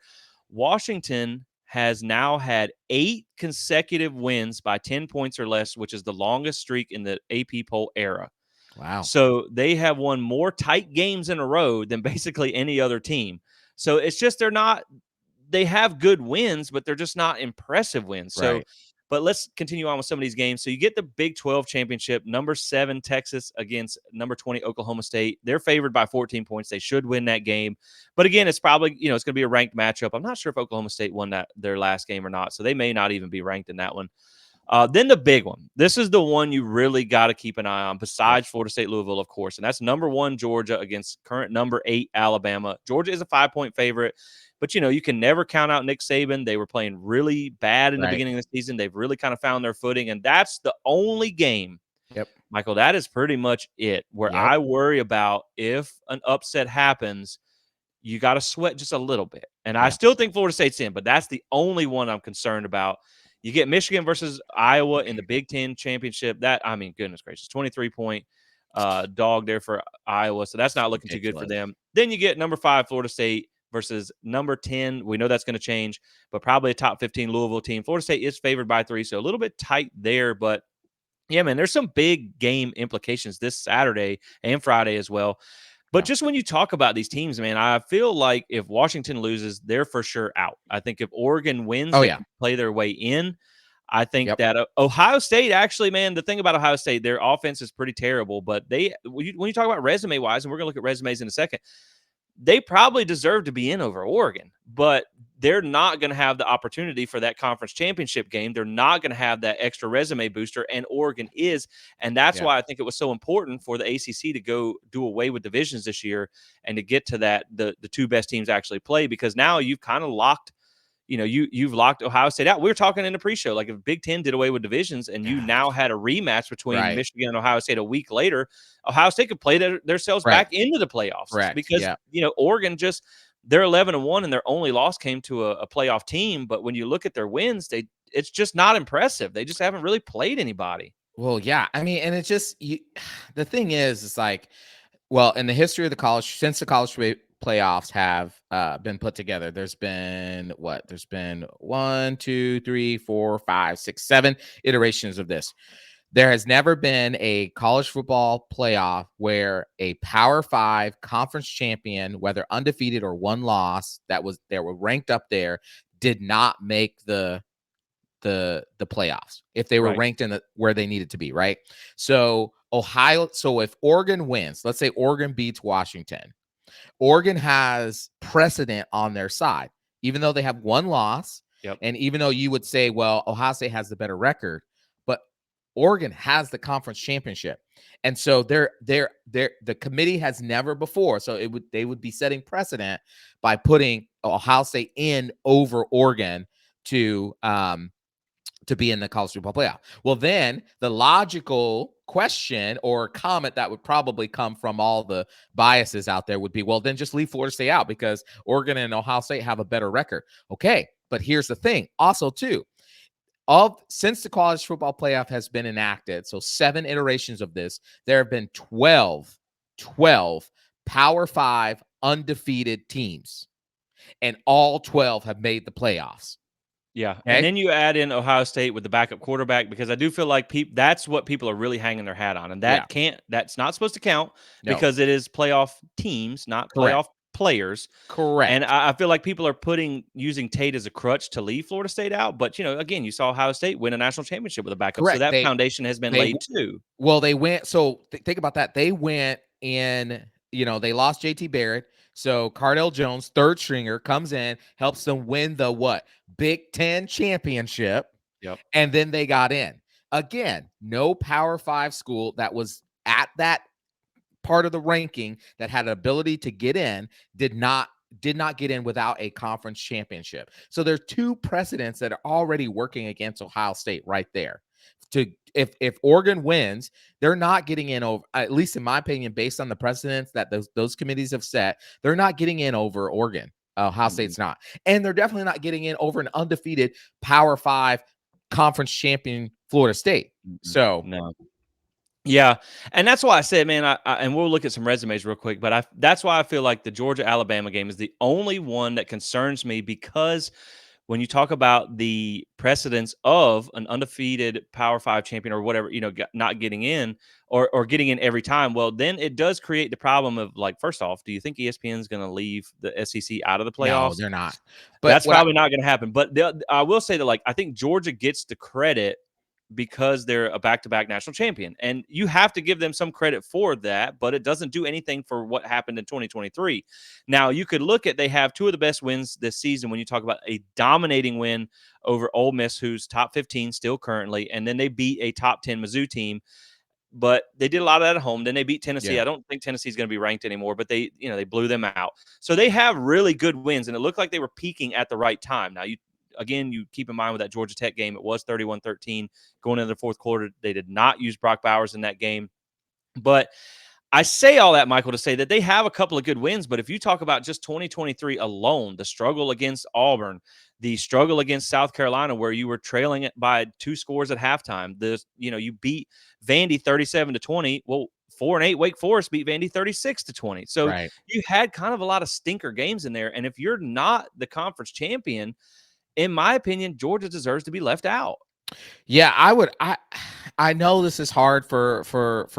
Washington has now had 8 consecutive wins by 10 points or less, which is the longest streak in the AP poll era. Wow. So they have won more tight games in a row than basically any other team. So it's just they have good wins, but they're just not impressive wins. So, Right. but let's continue on with some of these games. So you get the Big 12 championship, number 7 Texas against number 20 Oklahoma State. They're favored by 14 points. They should win that game. But again, it's probably, it's going to be a ranked matchup. I'm not sure if Oklahoma State won their last game or not. So they may not even be ranked in that one. Then the big one. This is the one you really got to keep an eye on, besides Florida State, Louisville, of course. And that's number 1 Georgia against current number 8 Alabama. Georgia is a 5-point favorite, but you can never count out Nick Saban. They were playing really bad in the beginning of the season. They've really kind of found their footing, and that's the only game. Yep. Michael, that is pretty much it. Where I worry about if an upset happens, you got to sweat just a little bit. And I still think Florida State's in, but that's the only one I'm concerned about. You get Michigan versus Iowa in the Big Ten championship. Goodness gracious, 23-point dog there for Iowa. So that's not looking too good for them. Then you get number 5 Florida State versus number 10. We know that's going to change, but probably a top 15 Louisville team. Florida State is favored by 3, so a little bit tight there. But yeah, man, there's some big game implications this Saturday and Friday as well. But just when you talk about these teams, man, I feel like if Washington loses, they're for sure out. I think if Oregon wins, they can play their way in. I think that Ohio State, actually, man, the thing about Ohio State, their offense is pretty terrible. But when you talk about resume-wise, and we're going to look at resumes in a second, they probably deserve to be in over Oregon. But they're not going to have the opportunity for that conference championship game. They're not going to have that extra resume booster, and Oregon is. And that's why I think it was so important for the ACC to go do away with divisions this year and to get to the 2 best teams actually play, because now you've kind of locked, you've locked Ohio State out. We were talking in the pre-show, like if Big Ten did away with divisions and you now had a rematch between Michigan and Ohio State a week later, Ohio State could play themselves back into the playoffs. Because, Oregon just they're 11-1, and their only loss came to a playoff team. But when you look at their wins, it's just not impressive. They just haven't really played anybody. Well, yeah. I mean, and it's just the thing is, it's like, well, in the history of the college, since the college playoffs have been put together, there's been what? There's been 1, 2, 3, 4, 5, 6, 7 iterations of this. There has never been a college football playoff where a Power 5 conference champion, whether undefeated or one loss, they were ranked up there, did not make the playoffs if they were Right. ranked in where they needed to be, right? So if Oregon wins, let's say Oregon beats Washington, Oregon has precedent on their side, even though they have one loss. Yep. And even though you would say, well, Ohio State has the better record, but Oregon has the conference championship. And so the committee has never before. So they would be setting precedent by putting Ohio State in over Oregon to be in the college football playoff. Well, then the logical question or comment that would probably come from all the biases out there would be, well, then just leave Florida State out because Oregon and Ohio State have a better record. Okay, but here's the thing. Also, too, since the college football playoff has been enacted, so 7 iterations of this, there have been 12 Power 5 undefeated teams, and all 12 have made the playoffs. Yeah, Okay? and then you add in Ohio State with the backup quarterback, because I do feel like that's what people are really hanging their hat on, and that's not supposed to count because it is playoff teams, not Correct. playoff players. Correct. And I feel like people are using Tate as a crutch to leave Florida State out. But again, you saw Ohio State win a national championship with a backup, so Correct. that foundation has been laid too. Well, they went. So think about that. They went in. They lost JT Barrett. So Cardell Jones, third stringer, comes in, helps them win the what? Big Ten championship. Yep. And then they got in. Again, no Power 5 school that was at that part of the ranking that had an ability to get in did not get in without a conference championship. So there's 2 precedents that are already working against Ohio State right there. If Oregon wins, they're not getting in over, at least in my opinion, based on the precedents that those committees have set, they're not getting in over Oregon. Ohio State's not. And they're definitely not getting in over an undefeated Power 5 conference champion Florida State. So no. Yeah, and that's why I said, man, and we'll look at some resumes real quick, but that's why I feel like the Georgia-Alabama game is the only one that concerns me, because when you talk about the precedence of an undefeated Power 5 champion or whatever, not getting in or getting in every time, well, then it does create the problem of, like, first off, do you think ESPN is going to leave the SEC out of the playoffs? no, they're not. But That's probably not going to happen. But I will say that, like, I think Georgia gets the credit because they're a back-to-back national champion. And you have to give them some credit for that, but it doesn't do anything for what happened in 2023. Now, you could look at, they have 2 of the best wins this season when you talk about a dominating win over Ole Miss, who's top 15 still currently, and then they beat a top 10 Mizzou team. But they did a lot of that at home. Then they beat Tennessee. Yeah. I don't think Tennessee's going to be ranked anymore, but they blew them out. So they have really good wins, and it looked like they were peaking at the right time. Now, you keep in mind with that Georgia Tech game, it was 31-13 going into the fourth quarter. They did not use Brock Bowers in that game. But I say all that, Michael, to say that they have a couple of good wins. But if you talk about just 2023 alone, the struggle against Auburn, the struggle against South Carolina, where you were trailing it by 2 scores at halftime, you beat Vandy 37-20. Well, 4-8 Wake Forest beat Vandy 36-20. So right. You had kind of a lot of stinker games in there. And if you're not the conference champion, in my opinion, Georgia deserves to be left out. Yeah, I know this is hard for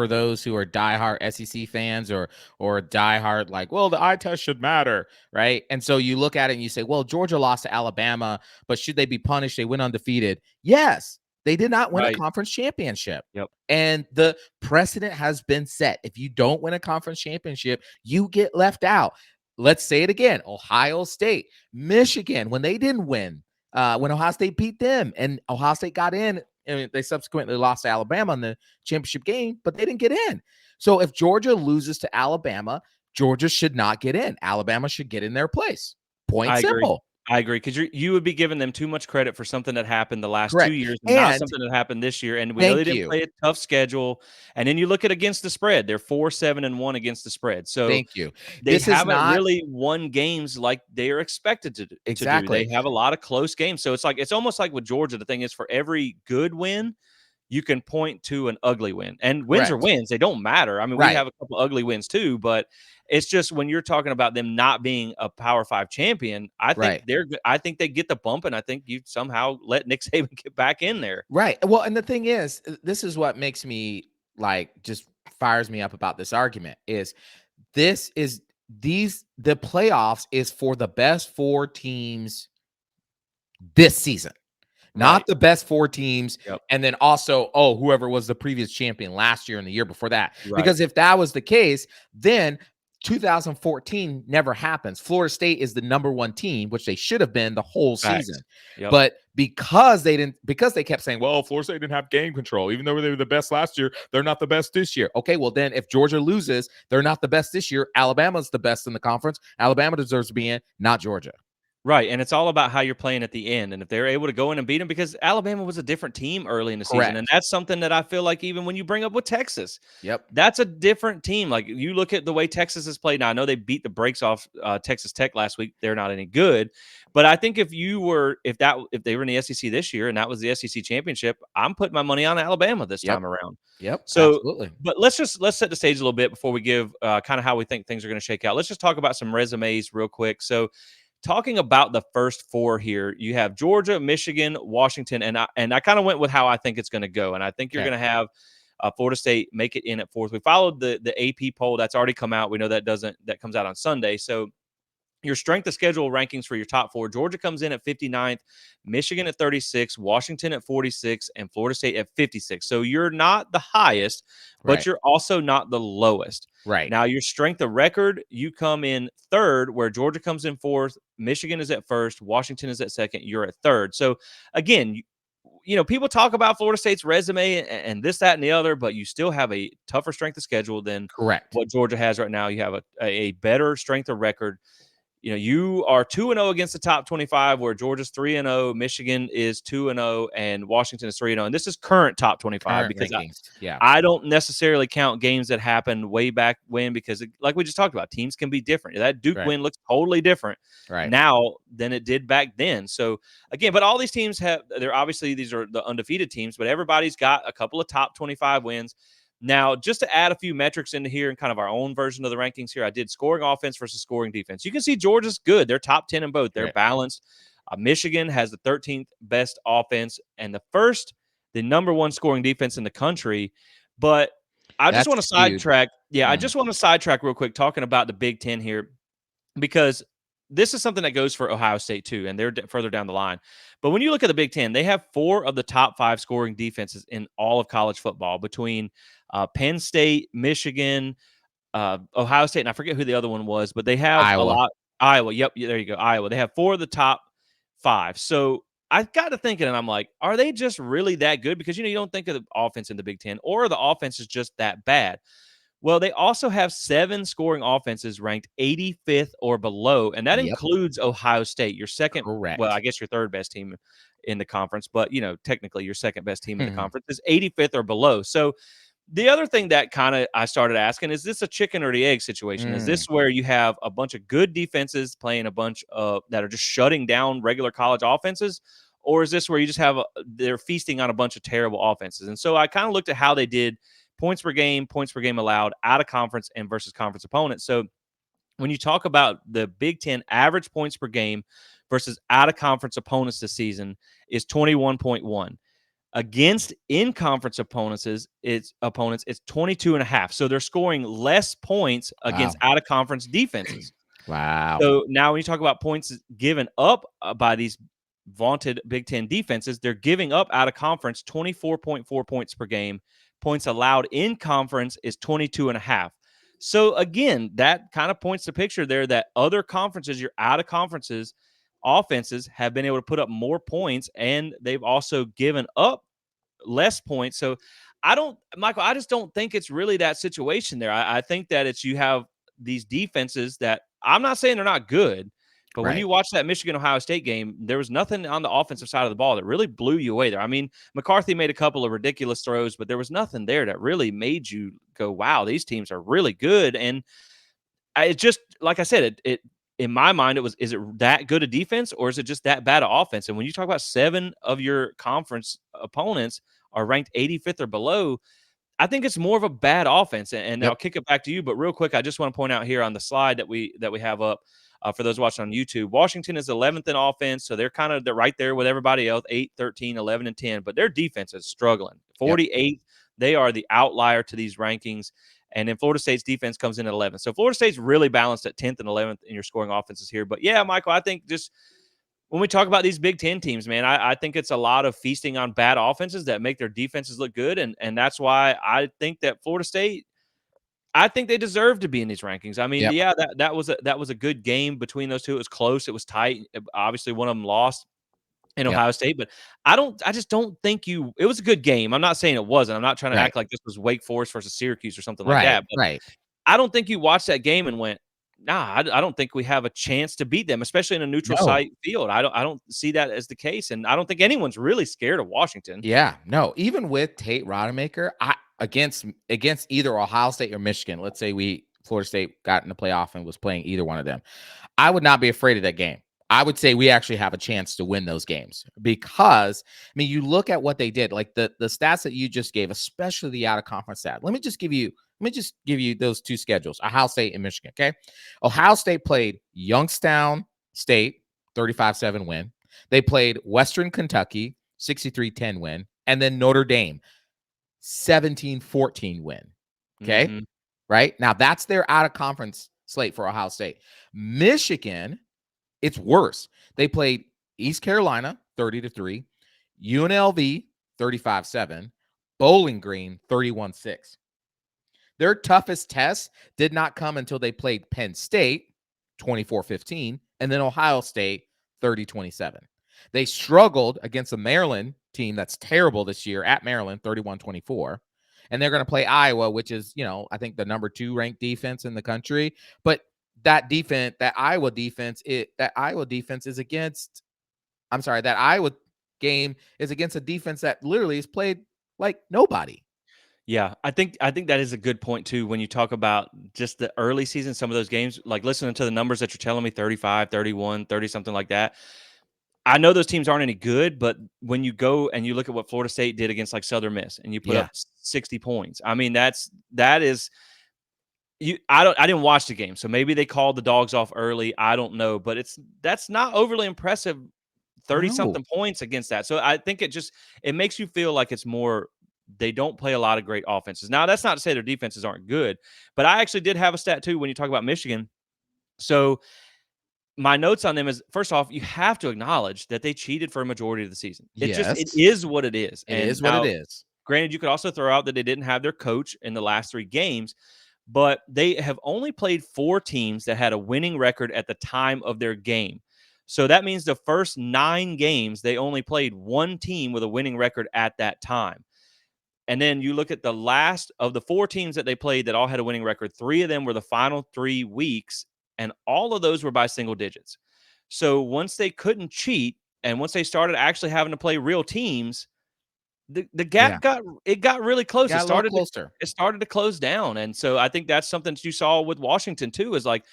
those who are diehard SEC fans or diehard, like, well, the eye test should matter, right? And so you look at it and you say, well, Georgia lost to Alabama, but should they be punished? They went undefeated. Yes, they did not win a conference championship. Yep. And the precedent has been set. If you don't win a conference championship, you get left out. Let's say it again. Ohio State, Michigan, when they didn't win, when Ohio State beat them, and Ohio State got in, and they subsequently lost to Alabama in the championship game, but they didn't get in. So if Georgia loses to Alabama, Georgia should not get in. Alabama should get in their place. Point simple. I agree because you would be giving them too much credit for something that happened the last 2 Correct. years, not And something that happened this year. And we know they thank didn't you. play a tough schedule. And then you look at against the spread; they're 4-7-1 against the spread. So Thank you. they This is haven't not really won games like they are expected to do. They exactly. have a lot of close games. So it's almost like with Georgia. The thing is, for every good win, you can point to an ugly win. And wins are Correct. wins. They don't matter. I mean, we Right. have a couple ugly wins too, but it's just when you're talking about them not being a Power 5 champion, Right. I think they get the bump, and I think you somehow let Nick Saban get back in there. Right. Well, and the thing is, this is what makes me like just fires me up about this argument is this is the playoffs is for the best four teams this season, not Right. the best four teams. Yep. And then also, oh, whoever was the previous champion last year and the year before that. Right. Because if that was the case, then 2014 never happens. Florida State is the number one team, which they should have been the whole season. Facts. Yep. But because they kept saying, well, Florida State didn't have game control, even though they were the best last year, they're not the best this year. Okay, well, then if Georgia loses, they're not the best this year. Alabama's the best in the conference. Alabama deserves to be in, not Georgia. Right, and it's all about how you're playing at the end, and if they're able to go in and beat them, because Alabama was a different team early in the season, and Correct. that's something that I feel like even when you bring up with Texas, Yep. that's a different team. Like, you look at the way Texas has played now, I know they beat the brakes off, Texas Tech last week. They're not any good, but I think if they were in the SEC this year and that was the SEC championship, I'm putting my money on Alabama this Yep. time around. Yep. So, Absolutely. but let's set the stage a little bit before we give, kinda how we think things are gonna shake out. Let's just talk about some resumes real quick. So, talking about the first four here, you have Georgia, Michigan, Washington, and I kind of went with how I think it's going to go, and I think you're Okay. going to have Florida State make it in at fourth. We followed the AP poll that's already come out. We know that comes out on Sunday. So your strength of schedule rankings for your top four: Georgia comes in at 59th, Michigan at 36, Washington at 46, and Florida State at 56. So you're not the highest, but Right. you're also not the lowest. Right. Now, your strength of record, you come in third, where Georgia comes in fourth, Michigan is at first, Washington is at second, you're at third. So again, people talk about Florida State's resume and this, that, and the other, but you still have a tougher strength of schedule than Correct. what Georgia has right now. You have a better strength of record. You are 2-0 against the top 25, where Georgia's 3-0, Michigan is 2-0, and Washington is 3-0. And this is current top 25, Current because rankings. Yeah. I don't necessarily count games that happened way back when, because like we just talked about, teams can be different. That Duke Right. win looks totally different Right. now than it did back then. So again, but all these teams these are the undefeated teams, but everybody's got a couple of top 25 wins. Now, just to add a few metrics into here and kind of our own version of the rankings here, I did scoring offense versus scoring defense. You can see Georgia's good. They're top 10 in both. They're Right. balanced. Michigan has the 13th best offense and the number one scoring defense in the country. But I just That's want to huge. sidetrack. Yeah, I Mm. just want to sidetrack real quick talking about the Big Ten here, because this is something that goes for Ohio State too, and they're further down the line. But when you look at the Big Ten, they have four of the top five scoring defenses in all of college football, between Penn State, Michigan, Ohio State, and I forget who the other one was, but they have a Iowa. lot. Iowa, yep, there you go, Iowa. They have four of the top five. So I got to thinking, and I'm like, are they just really that good? Because you don't think of the offense in the Big Ten, or the offense is just that bad. Well, they also have 7 scoring offenses ranked 85th or below, and that Yep. includes Ohio State, your second, well, I Correct. guess your third best team in the conference, but technically your second best team in the Mhm. conference is 85th or below. So the other thing that kind of I started asking, is this a chicken or the egg situation? Is Mm. this where you have a bunch of good defenses playing a bunch of that are just shutting down regular college offenses? Or is this where you just have they're feasting on a bunch of terrible offenses? And so I kind of looked at how they did points per game allowed out of conference and versus conference opponents. So when you talk about the Big Ten, average points per game versus out of conference opponents this season is 21.1. Against in conference it's 22 and a half. So they're scoring less points against Wow. out of conference defenses. Wow. So now when you talk about points given up by these vaunted Big Ten defenses, they're giving up out of conference 24.4 points per game. Points allowed in conference is 22 and a half. So again, that kind of points the picture there that other conferences, your out of conferences offenses, have been able to put up more points, and they've also given up less points. So Michael, I just don't think it's really that situation there. I think that you have these defenses that, I'm not saying they're not good, But when Right. you watch that Michigan-Ohio State game, there was nothing on the offensive side of the ball that really blew you away there. I mean, McCarthy made a couple of ridiculous throws, but there was nothing there that really made you go, wow, these teams are really good. And it just, like I said, it in my mind, is it that good a defense or is it just that bad of offense? And when you talk about 7 of your conference opponents are ranked 85th or below, I think it's more of a bad offense, and I'll Yep. kick it back to you. But real quick, I just want to point out here on the slide that we have up for those watching on YouTube. Washington is 11th in offense, so they're right there with everybody else, 8, 13, 11, and 10. But their defense is struggling. Yep. 48th, they are the outlier to these rankings. And then Florida State's defense comes in at 11th. So Florida State's really balanced at 10th and 11th in your scoring offenses here. But yeah, Michael, I think just when we talk about these Big Ten teams, man, I think it's a lot of feasting on bad offenses that make their defenses look good. And that's why I think that Florida State, I think they deserve to be in these rankings. I mean, Yep. yeah, that was a good game between those two. It was close. It was tight. Obviously, one of them lost in Yep. Ohio State, but I just don't think it was a good game. I'm not saying it wasn't. I'm not trying to Right. act like this was Wake Forest versus Syracuse or something like Right. that. But Right. I don't think you watched that game and went, "Nah, I don't think we have a chance to beat them," especially in a neutral No. site field. I don't see that as the case, and I don't think anyone's really scared of Washington. Yeah. No. Even with Tate Rodemaker, against either Ohio State or Michigan, let's say Florida State got in the playoff and was playing either one of them, I would not be afraid of that game. I would say we actually have a chance to win those games because, I mean, you look at what they did, like the stats that you just gave, especially the out of conference stat. Let me just give you those two schedules, Ohio State and Michigan. Okay. Ohio State played Youngstown State, 35-7 win. They played Western Kentucky, 63-10 win. And then Notre Dame, 17-14 win. Okay. Mhm. Right now, that's their out of conference slate for Ohio State. Michigan, it's worse. They played East Carolina 30-3, UNLV 35-7, Bowling Green 31-6. Their toughest test did not come until they played Penn State 24-15 and then Ohio State 30-27. They struggled against a Maryland team that's terrible this year at Maryland 31-24. And they're going to play Iowa, which is, I think the number 2 ranked defense in the country. But that Iowa defense is against, that Iowa game is against a defense that literally is played like nobody. Yeah, I think that is a good point too when you talk about just the early season, some of those games, like listening to the numbers that you're telling me, 35, 31, 30, something like that. I know those teams aren't any good, but when you go and you look at what Florida State did against like Southern Miss and you put Yeah. up 60 points. I mean, that is I didn't watch the game. So maybe they called the dogs off early. I don't know, but that's not overly impressive 30 No. something points against that. So I think it makes you feel like it's more they don't play a lot of great offenses. Now, that's not to say their defenses aren't good, but I actually did have a stat too when you talk about Michigan. So my notes on them is first off, you have to acknowledge that they cheated for a majority of the season. It Yes. is what it is. It And is what it now, is. granted, you could also throw out that they didn't have their coach in the last 3 games, but they have only played 4 teams that had a winning record at the time of their game. So that means the first 9 games, they only played 1 team with a winning record at that time. And then you look at the last of the 4 teams that they played that all had a winning record, 3 of them were the final 3 weeks, and all of those were by single digits. So once they couldn't cheat and once they started actually having to play real teams, the Yeah. gap got really close. Got a little closer. It started to close down. And so I think that's something that you saw with Washington too, is like,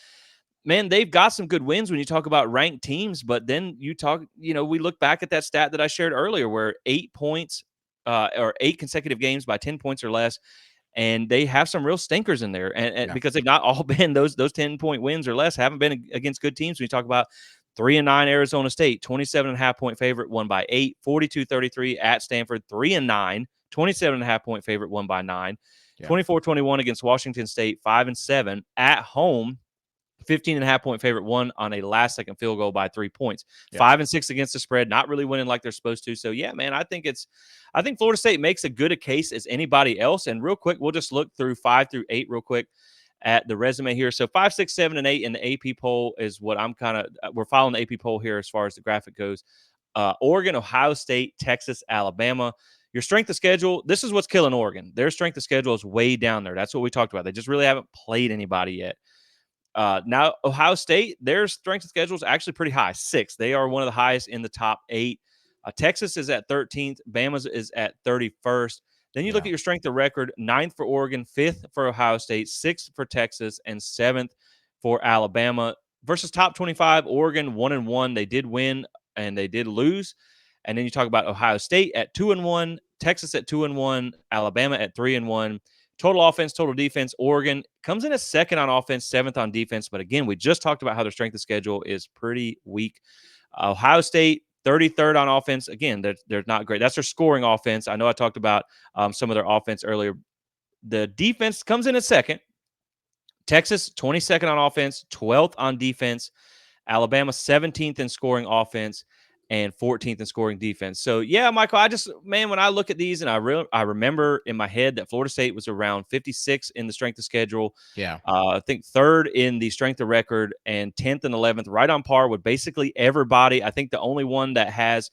man, they've got some good wins when you talk about ranked teams, but then we look back at that stat that I shared earlier where 8 points or 8 consecutive games by 10 points or less, and they have some real stinkers in there, and Yeah. because they've not all been those 10-point wins or less, haven't been against good teams. When you talk about 3-9 Arizona State, 27.5-point favorite, won by 8, 42-33 at Stanford, 3-9, 27.5-point favorite, won by 9, Yeah. 24-21 against Washington State, 5-7 at home. 15.5-point favorite, won on a last-second field goal by 3 points. Yeah. 5-6 against the spread, not really winning like they're supposed to. So yeah, man, I think Florida State makes as good a case as anybody else. And real quick, we'll just look through 5 through 8 real quick at the resume here. So 5, 6, 7, and 8 in the AP poll is what we're following the AP poll here as far as the graphic goes. Oregon, Ohio State, Texas, Alabama. Your strength of schedule, this is what's killing Oregon. Their strength of schedule is way down there. That's what we talked about. They just really haven't played anybody yet. Now, Ohio State, their strength of schedule is actually pretty high, 6. They are one of the highest in the top 8. Texas is at 13th. Bama's is at 31st. Then you look Yeah. at your strength of record: 9th for Oregon, 5th for Ohio State, 6th for Texas, and 7th for Alabama. Versus top 25, Oregon 1-1. They did win and they did lose. And then you talk about Ohio State at 2-1, Texas at 2-1, Alabama at 3-1. Total offense, total defense. Oregon comes in as second on offense, 7th on defense. But again, we just talked about how their strength of schedule is pretty weak. Ohio State, 33rd on offense. Again, they're not great. That's their scoring offense. I know I talked about some of their offense earlier. The defense comes in at second. Texas, 22nd on offense, 12th on defense. Alabama, 17th in scoring offense and 14th in scoring defense. So, yeah, Michael, when I look at these and I remember in my head that Florida State was around 56 in the strength of schedule. Yeah. I think 3rd in the strength of record and 10th and 11th, right on par with basically everybody. I think the only one that has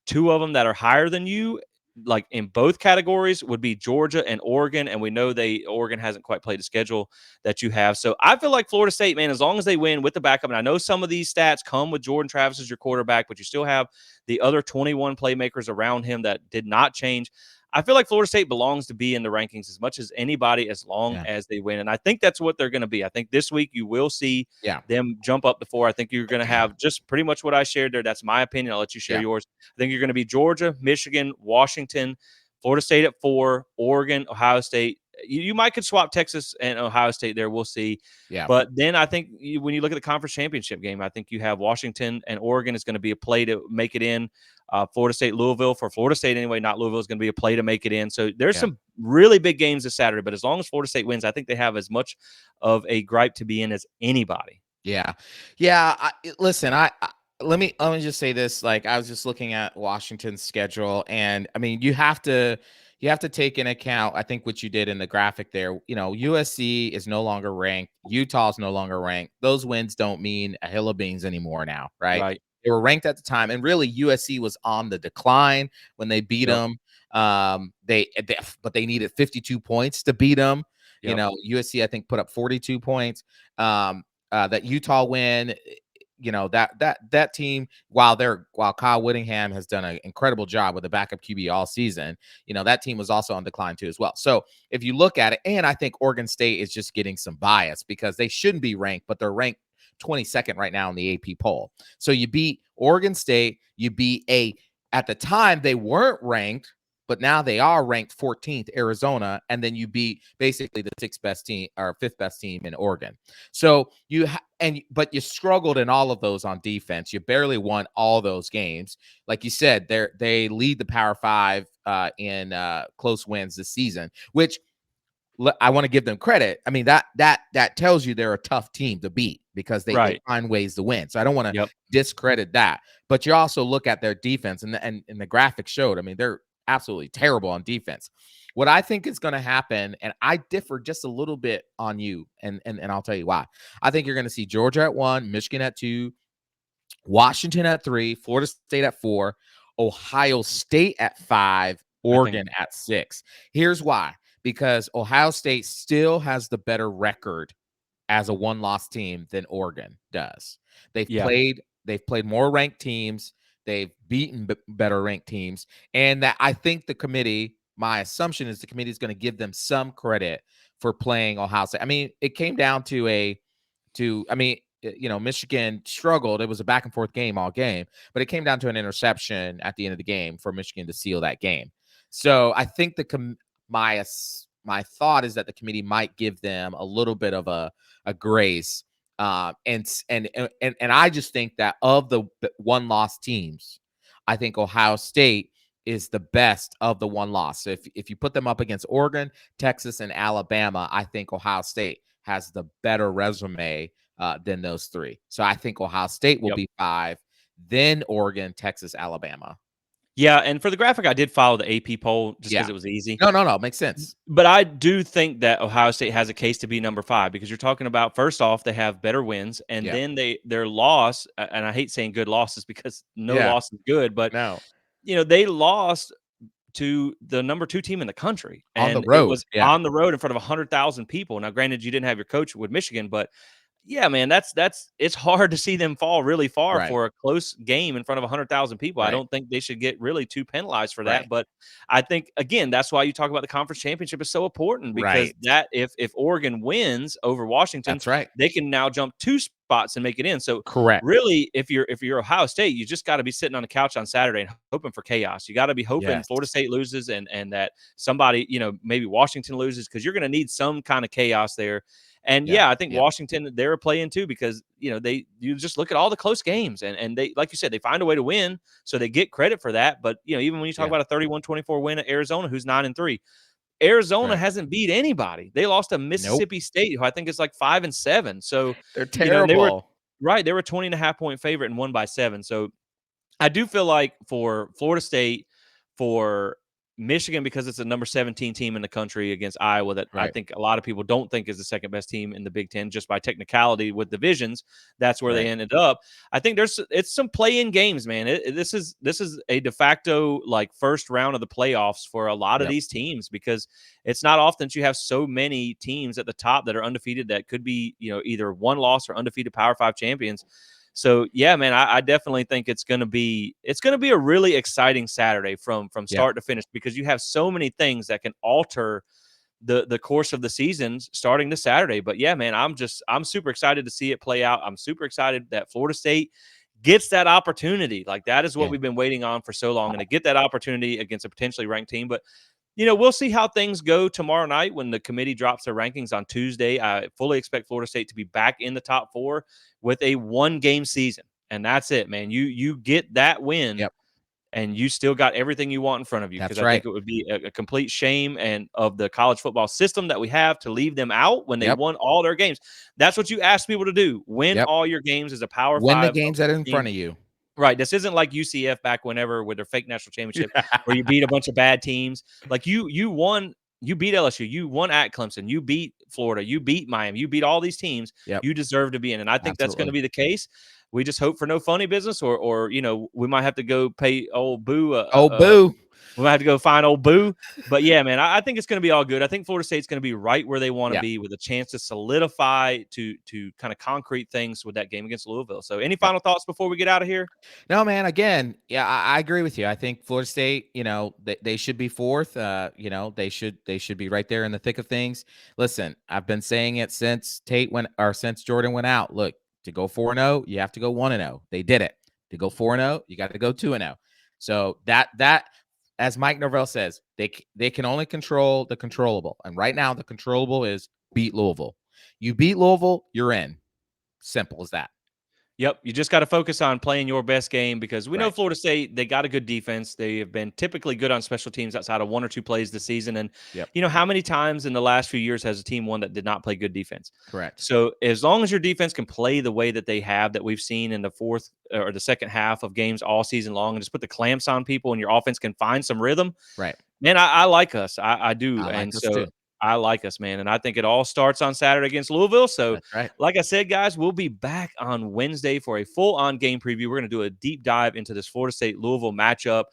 2 of them that are higher than you, like in both categories, would be Georgia and Oregon. And we know Oregon hasn't quite played the schedule that you have. So I feel like Florida State, man, as long as they win with the backup, and I know some of these stats come with Jordan Travis as your quarterback, but you still have the other 21 playmakers around him that did not change. I feel like Florida State belongs to be in the rankings as much as anybody, as long Yeah. as they win. And I think that's what they're going to be. I think this week you will see Yeah. them jump up to 4. I think you're going to have just pretty much what I shared there. That's my opinion. I'll let you share Yeah. yours. I think you're going to be Georgia, Michigan, Washington, Florida State at 4, Oregon, Ohio State. You might could swap Texas and Ohio State there. We'll see. Yeah. But then I think when you look at the conference championship game, I think you have Washington and Oregon is going to be a play to make it in. Florida State, Louisville, for Florida State anyway, not Louisville, is going to be a play to make it in. So there's Yeah. some really big games this Saturday. But as long as Florida State wins, I think they have as much of a gripe to be in as anybody. Yeah. Yeah. Listen, let me just say this. Like, I was just looking at Washington's schedule, and I mean, you have to take into account, I think, what you did in the graphic there. USC is no longer ranked. Utah is no longer ranked. Those wins don't mean a hill of beans anymore now, right? Right. They were ranked at the time, and really USC was on the decline when they beat Yep. them. But they needed 52 points to beat them. Yep. USC, I think, put up 42 points. That Utah win, that team, while Kyle Whittingham has done an incredible job with the backup QB all season, that team was also on decline too as well. So if you look at it, and I think Oregon State is just getting some bias because they shouldn't be ranked, but they're ranked 22nd right now in the AP poll. So you beat Oregon State, you beat at the time they weren't ranked, but now they are ranked 14th, Arizona, and then you beat basically the 6th best team or 5th best team in Oregon. So but you struggled in all of those on defense. You barely won all those games. Like you said, they lead the Power 5 in close wins this season, which I want to give them credit. I mean, that tells you they're a tough team to beat because they find ways to win. So I don't want to discredit that. But you also look at their defense, and the graphics showed, I mean, they're absolutely terrible on defense. What I think is going to happen, and I differ just a little bit on you, and I'll tell you why. I think you're going to see Georgia at 1, Michigan at 2, Washington at 3, Florida State at 4, Ohio State at 5, Oregon at 6. Here's why. Because Ohio State still has the better record as a one-loss team than Oregon does. They've played more ranked teams. They've beaten better ranked teams. And that, I think, the committee, my assumption is the committee is going to give them some credit for playing Ohio State. I mean, it came down to Michigan struggled. It was a back and forth game all game, but it came down to an interception at the end of the game for Michigan to seal that game. So I think my thought is that the committee might give them a little bit of a grace. And I just think that of the one-loss teams, I think Ohio State is the best of the one loss. So if you put them up against Oregon, Texas, and Alabama, I think Ohio State has the better resume than those three. So I think Ohio State will be 5, then Oregon, Texas, Alabama. Yeah, and for the graphic, I did follow the AP poll just because it was easy. No, makes sense. But I do think that Ohio State has a case to be number 5 because you're talking about, first off, they have better wins, and then their loss, and I hate saying good losses because no loss is good, but they lost to the number 2 team in the country, and it was on the road in front of 100,000 people. Now, granted, you didn't have your coach with Michigan, but Yeah, man, it's hard to see them fall really far Right. for a close game in front of 100,000 people. I Right. don't think they should get really too penalized for Right. that, but I think again, that's why you talk about the conference championship is so important because Right. that if Oregon wins over Washington, That's right. they can now jump 2 spots and make it in. So Correct. really, if you're Ohio State, you just got to be sitting on the couch on Saturday and hoping for chaos. You got to be hoping Yes. Florida State loses and that somebody, maybe Washington loses because you're going to need some kind of chaos there. And Yeah. yeah, I think Yep. Washington they're playing too because you just look at all the close games and they like you said they find a way to win, so they get credit for that. But even when you talk Yeah. about a 31-24 win at Arizona, who's 9-3, Arizona Right. hasn't beat anybody. They lost to Nope. Mississippi State, who I think is like 5-7. So They're and they were terrible. right, they were 20.5 point favorite and won by 7. So I do feel like for Florida State, for Michigan, because it's a number 17 team in the country against Iowa, that I Right. think a lot of people don't think is the second best team in the Big Ten just by technicality with divisions. That's where they Right. ended up. I think it's some play-in games, man. This is a de facto like first round of the playoffs for a lot of Yep. these teams because it's not often that you have so many teams at the top that are undefeated that could be either one loss or undefeated Power Five champions. So yeah, man, I definitely think it's gonna be a really exciting Saturday from Yep. start to finish because you have so many things that can alter the course of the seasons starting this Saturday. But yeah, man, I'm super excited to see it play out. I'm super excited that Florida State gets that opportunity. Like that is what Yeah. we've been waiting on for so long, and to get that opportunity against a potentially ranked team. But we'll see how things go tomorrow night when the committee drops their rankings on Tuesday. I fully expect Florida State to be back in the top 4 with a one-game season, and that's it, man. You get that win, Yep. and you still got everything you want in front of you because That's I think right. it would be a complete shame and of the college football system that we have to leave them out when they Yep. won all their games. That's what you ask people to do: win Yep. all your games as a Power Win the Five games that are in team. front of you. Right. This isn't like UCF back whenever with their fake national championship where you beat a bunch of bad teams. Like you won, you beat LSU, you won at Clemson, you beat Florida, you beat Miami, you beat all these teams Yep. you deserve to be in. And I think that's going to Absolutely. be the case. We just hope for no funny business or we might have to go pay old Boo Oh, boo. we might have to go find old Boo. But yeah, man, I think it's going to be all good. I think Florida State's going to be right where they want to Yeah. be with a chance to solidify to kind of concrete things with that game against Louisville. So any Yep. final thoughts before we get out of here? No, man. Again, yeah, I agree with you. I think Florida State, they should be fourth. They should be right there in the thick of things. Listen, I've been saying it since since Jordan went out. Look, to go 4-0, you have to go 1-0. They did it. To go 4-0, you got to go 2-0. So that as Mike Norvell says, they can only control the controllable. And right now, the controllable is beat Louisville. You beat Louisville, you're in. Simple as that. Yep, you just got to focus on playing your best game because we know Right. Florida State, they got a good defense. They have been typically good on special teams outside of one or two plays this season. And Yep. how many times in the last few years has a team won that did not play good defense? Correct. So as long as your defense can play the way that they have, that we've seen in the fourth or the second half of games all season long, and just put the clamps on people, and your offense can find some rhythm, Right. man, I like us. I do. I like And us so too. I like us, man. And I think it all starts on Saturday against Louisville. So, That's right. like I said, guys, we'll be back on Wednesday for a full on game preview. We're going to do a deep dive into this Florida State Louisville matchup.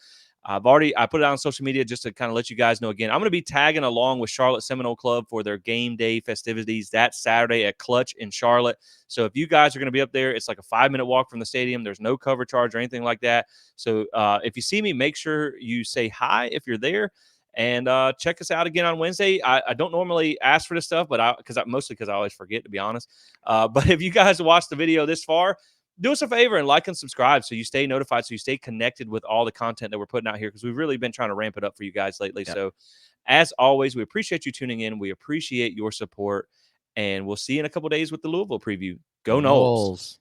I put it out on social media just to kind of let you guys know again. I'm going to be tagging along with Charlotte Seminole Club for their game day festivities that Saturday at Clutch in Charlotte. So if you guys are going to be up there, it's like a 5-minute walk from the stadium. There's no cover charge or anything like that. So if you see me, make sure you say hi if you're there. And check us out again on Wednesday. I don't normally ask for this stuff, but mostly because I always forget, to be honest. But if you guys watched the video this far, do us a favor and like and subscribe so you stay notified, so you stay connected with all the content that we're putting out here, because we've really been trying to ramp it up for you guys lately. Yep. So as always, we appreciate you tuning in. We appreciate your support, and we'll see you in a couple days with the Louisville preview. Go Noles. Knowles.